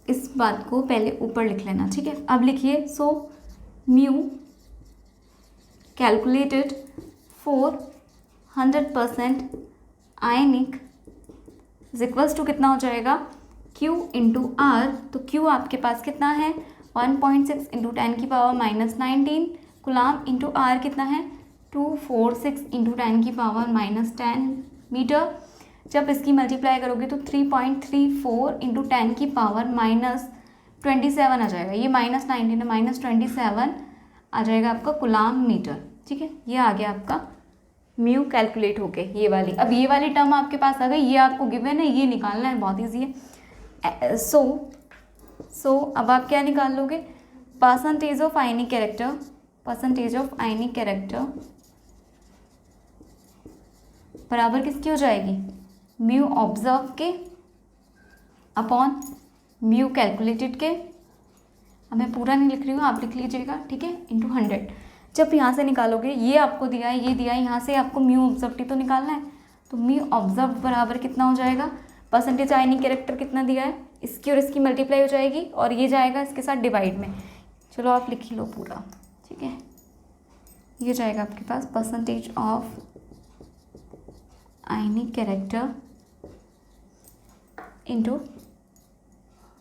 इस बात को पहले ऊपर लिख लेना, ठीक है। अब लिखिए, so mu calculated for 100% ionic is equals to कितना हो जाएगा, Q × R। तो Q आपके पास कितना है 1.6 × 10 की पावर -19 कूलम, इंटू R कितना है 246 × 10 की पावर -10 मीटर। जब इसकी मल्टीप्लाई करोगे तो 3.34 इंटू 10 की पावर -27 आ जाएगा। ये -19 है, -27 आ जाएगा आपका कूलाम मीटर। ठीक है, ये आ गया आपका म्यू कैलकुलेट होके ये वाली। अब ये वाली टर्म आपके पास आ गई, ये आपको गिवन है, ये निकालना है, बहुत ईजी है। सो अब आप क्या निकाल लोगे, percentage of ionic character, percentage of ionic character बराबर किसकी हो जाएगी, म्यू ऑब्जर्व के अपॉन म्यू कैलकुलेटेड के। अब मैं पूरा नहीं लिख रही हूँ, आप लिख लीजिएगा, ठीक है, इंटू 100। जब यहाँ से निकालोगे, ये आपको दिया है, ये दिया है, यहाँ से आपको म्यू ऑब्जर्व तो निकालना है, तो म्यू ऑब्जर्व बराबर कितना हो जाएगा, परसेंटेज आयनिक कैरेक्टर कितना दिया है, इसकी और इसकी मल्टीप्लाई हो जाएगी और ये जाएगा इसके साथ डिवाइड में। चलो आप लिख लो पूरा, ठीक है, ये जाएगा आपके पास percentage of ionic character into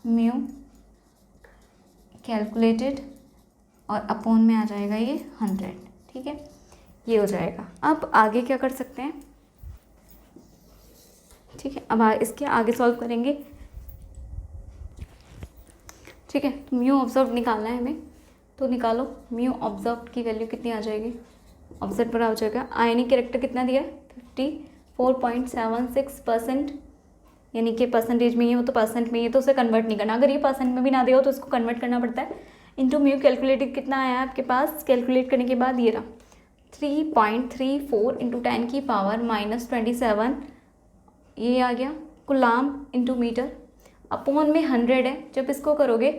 mu calculated और अपॉन में आ जाएगा ये 100। ठीक है, ये हो जाएगा। अब आगे क्या कर सकते हैं, ठीक है, अब इसके आगे सॉल्व करेंगे। ठीक है, तो म्यू ऑब्जर्व निकालना है हमें, तो निकालो। म्यू ऑब्जर्व की वैल्यू कितनी आ जाएगी, ऑब्जर्व बराबर हो जाएगा, आयनिक कैरेक्टर कितना दिया है 54.76%, यानी कि परसेंटेज में ये हो तो परसेंट में, ये तो उसे कन्वर्ट नहीं करना, अगर ये परसेंट में भी ना दे हो तो इसको कन्वर्ट करना पड़ता है। इंटू म्यू कैलकुलेटेड कितना आया है आपके पास, कैलकुलेट करने के बाद ये रहा 3.34 इंटू 10 की पावर -27, ये आ गया कूलाम इंटू मीटर, अपॉन में 100 है, जब इसको करोगे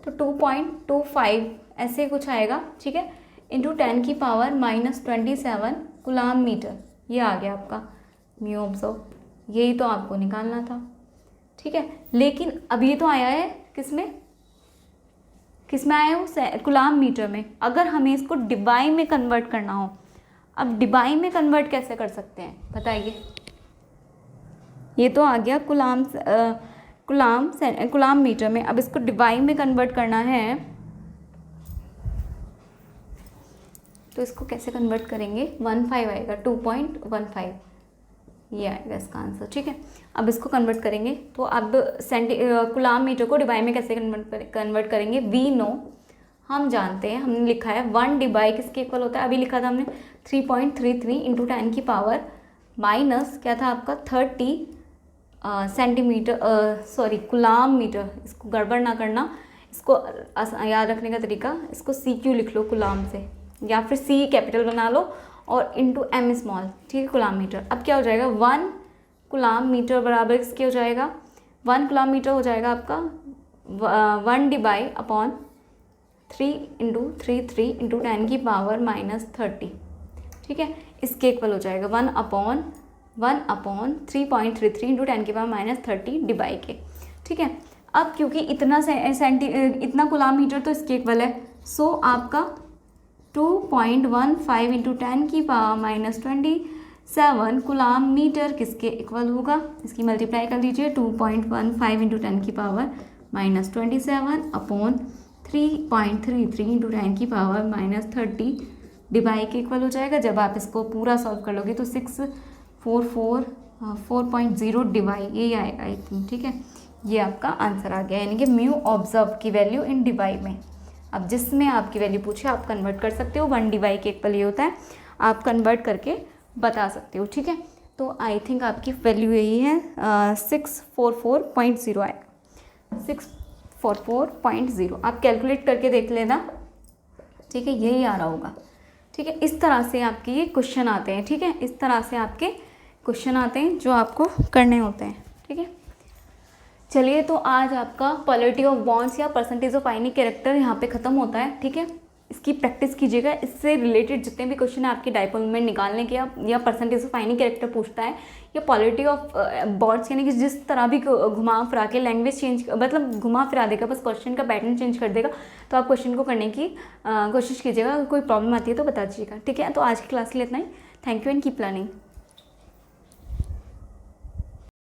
तो 2.25 ऐसे कुछ आएगा। ठीक है, इंटू 10 की पावर -27 कूलाम मीटर, ये आ गया आपका म्यू ऑब्जर्व। यही तो आपको निकालना था। ठीक है, लेकिन अब ये तो आया है किस में आया हो, कूलाम मीटर में। अगर हमें इसको डिबाई में कन्वर्ट करना हो, अब डिबाई में कन्वर्ट कैसे कर सकते हैं बताइए। ये तो आ गया कूलाम मीटर में, अब इसको डिबाई में कन्वर्ट करना है तो इसको कैसे कन्वर्ट करेंगे, 15 आएगा, 2.15 ये आएगा इसका आंसर। ठीक है, अब इसको कन्वर्ट करेंगे तो अब कूलाम मीटर को डिबाई में कैसे कन्वर्ट करेंगे, वी नो, हम जानते हैं, हमने लिखा है 1 डिबाई किसके इक्वल होता है, अभी लिखा था हमने 3.33 इंटू 10 की पावर माइनस क्या था आपका 30 सेंटीमीटर, सॉरी कूलाम मीटर, इसको गड़बड़ ना करना, इसको याद रखने का तरीका, इसको CQ लिख लो कूलाम से, या फिर C कैपिटल बना लो और इंटू M स्मॉल। ठीक है, कूलाम मीटर। अब क्या हो जाएगा, 1 कूलाम मीटर बराबर किसके हो जाएगा, 1 कूलाम मीटर हो जाएगा आपका 1 डिबाई अपॉन 3 इंटू 3 इंटू 10 की पावर -30। ठीक है, इसके इक्वल हो जाएगा 1 अपॉन 3.33 इंटू 10 की पावर -30 डिबाई के। ठीक है, अब क्योंकि इतना कूलाम मीटर तो इसके इक्वल है, सो आपका 2.15 इंटू 10 की पावर -27 कूलाम मीटर किसके इक्वल होगा, इसकी मल्टीप्लाई कर लीजिए, 2.15 इंटू 10 की पावर -27 अपॉन 3.33 इंटू 10 की पावर -30 डिबाई के इक्वल हो जाएगा। जब आप इसको पूरा सॉल्व कर लोगे तो 4.0 डिवाई ये आएगा आई थिंक। ठीक है, ये आपका आंसर आ गया, यानी कि म्यू ऑब्जर्व की वैल्यू इन डिवाई में। अब जिसमें आपकी वैल्यू पूछे आप कन्वर्ट कर सकते हो, 1 डिवाई के इक्वल ये होता है, आप कन्वर्ट करके बता सकते हो। ठीक है, तो आई थिंक आपकी वैल्यू यही है 644.0 आएगा, 644.0 आप कैलकुलेट करके देख लेना। ठीक है, यही आ रहा होगा। ठीक है, इस तरह से आपके ये क्वेश्चन आते हैं। ठीक है, इस तरह से आपके क्वेश्चन आते हैं जो आपको करने होते हैं। ठीक है, चलिए, तो आज आपका पॉलिटी ऑफ बॉन्ड्स या परसेंटेज ऑफ आयनिक कैरेक्टर यहाँ पे ख़त्म होता है। ठीक है, इसकी प्रैक्टिस कीजिएगा, इससे रिलेटेड जितने भी क्वेश्चन है आपके डाइपोल मोमेंट निकालने के या परसेंटेज ऑफ आयनिक कैरेक्टर पूछता है या पॉलिटी ऑफ बॉन्ड्स, यानी कि जिस तरह भी घुमा फिरा के लैंग्वेज चेंज, मतलब घुमा फिरा देगा, बस क्वेश्चन का पैटर्न चेंज कर देगा, तो आप क्वेश्चन को करने की कोशिश कीजिएगा। अगर कोई प्रॉब्लम आती है तो बता दीजिएगा। ठीक है, तो आज की क्लास के लिए इतना ही। Thank you and keep learning.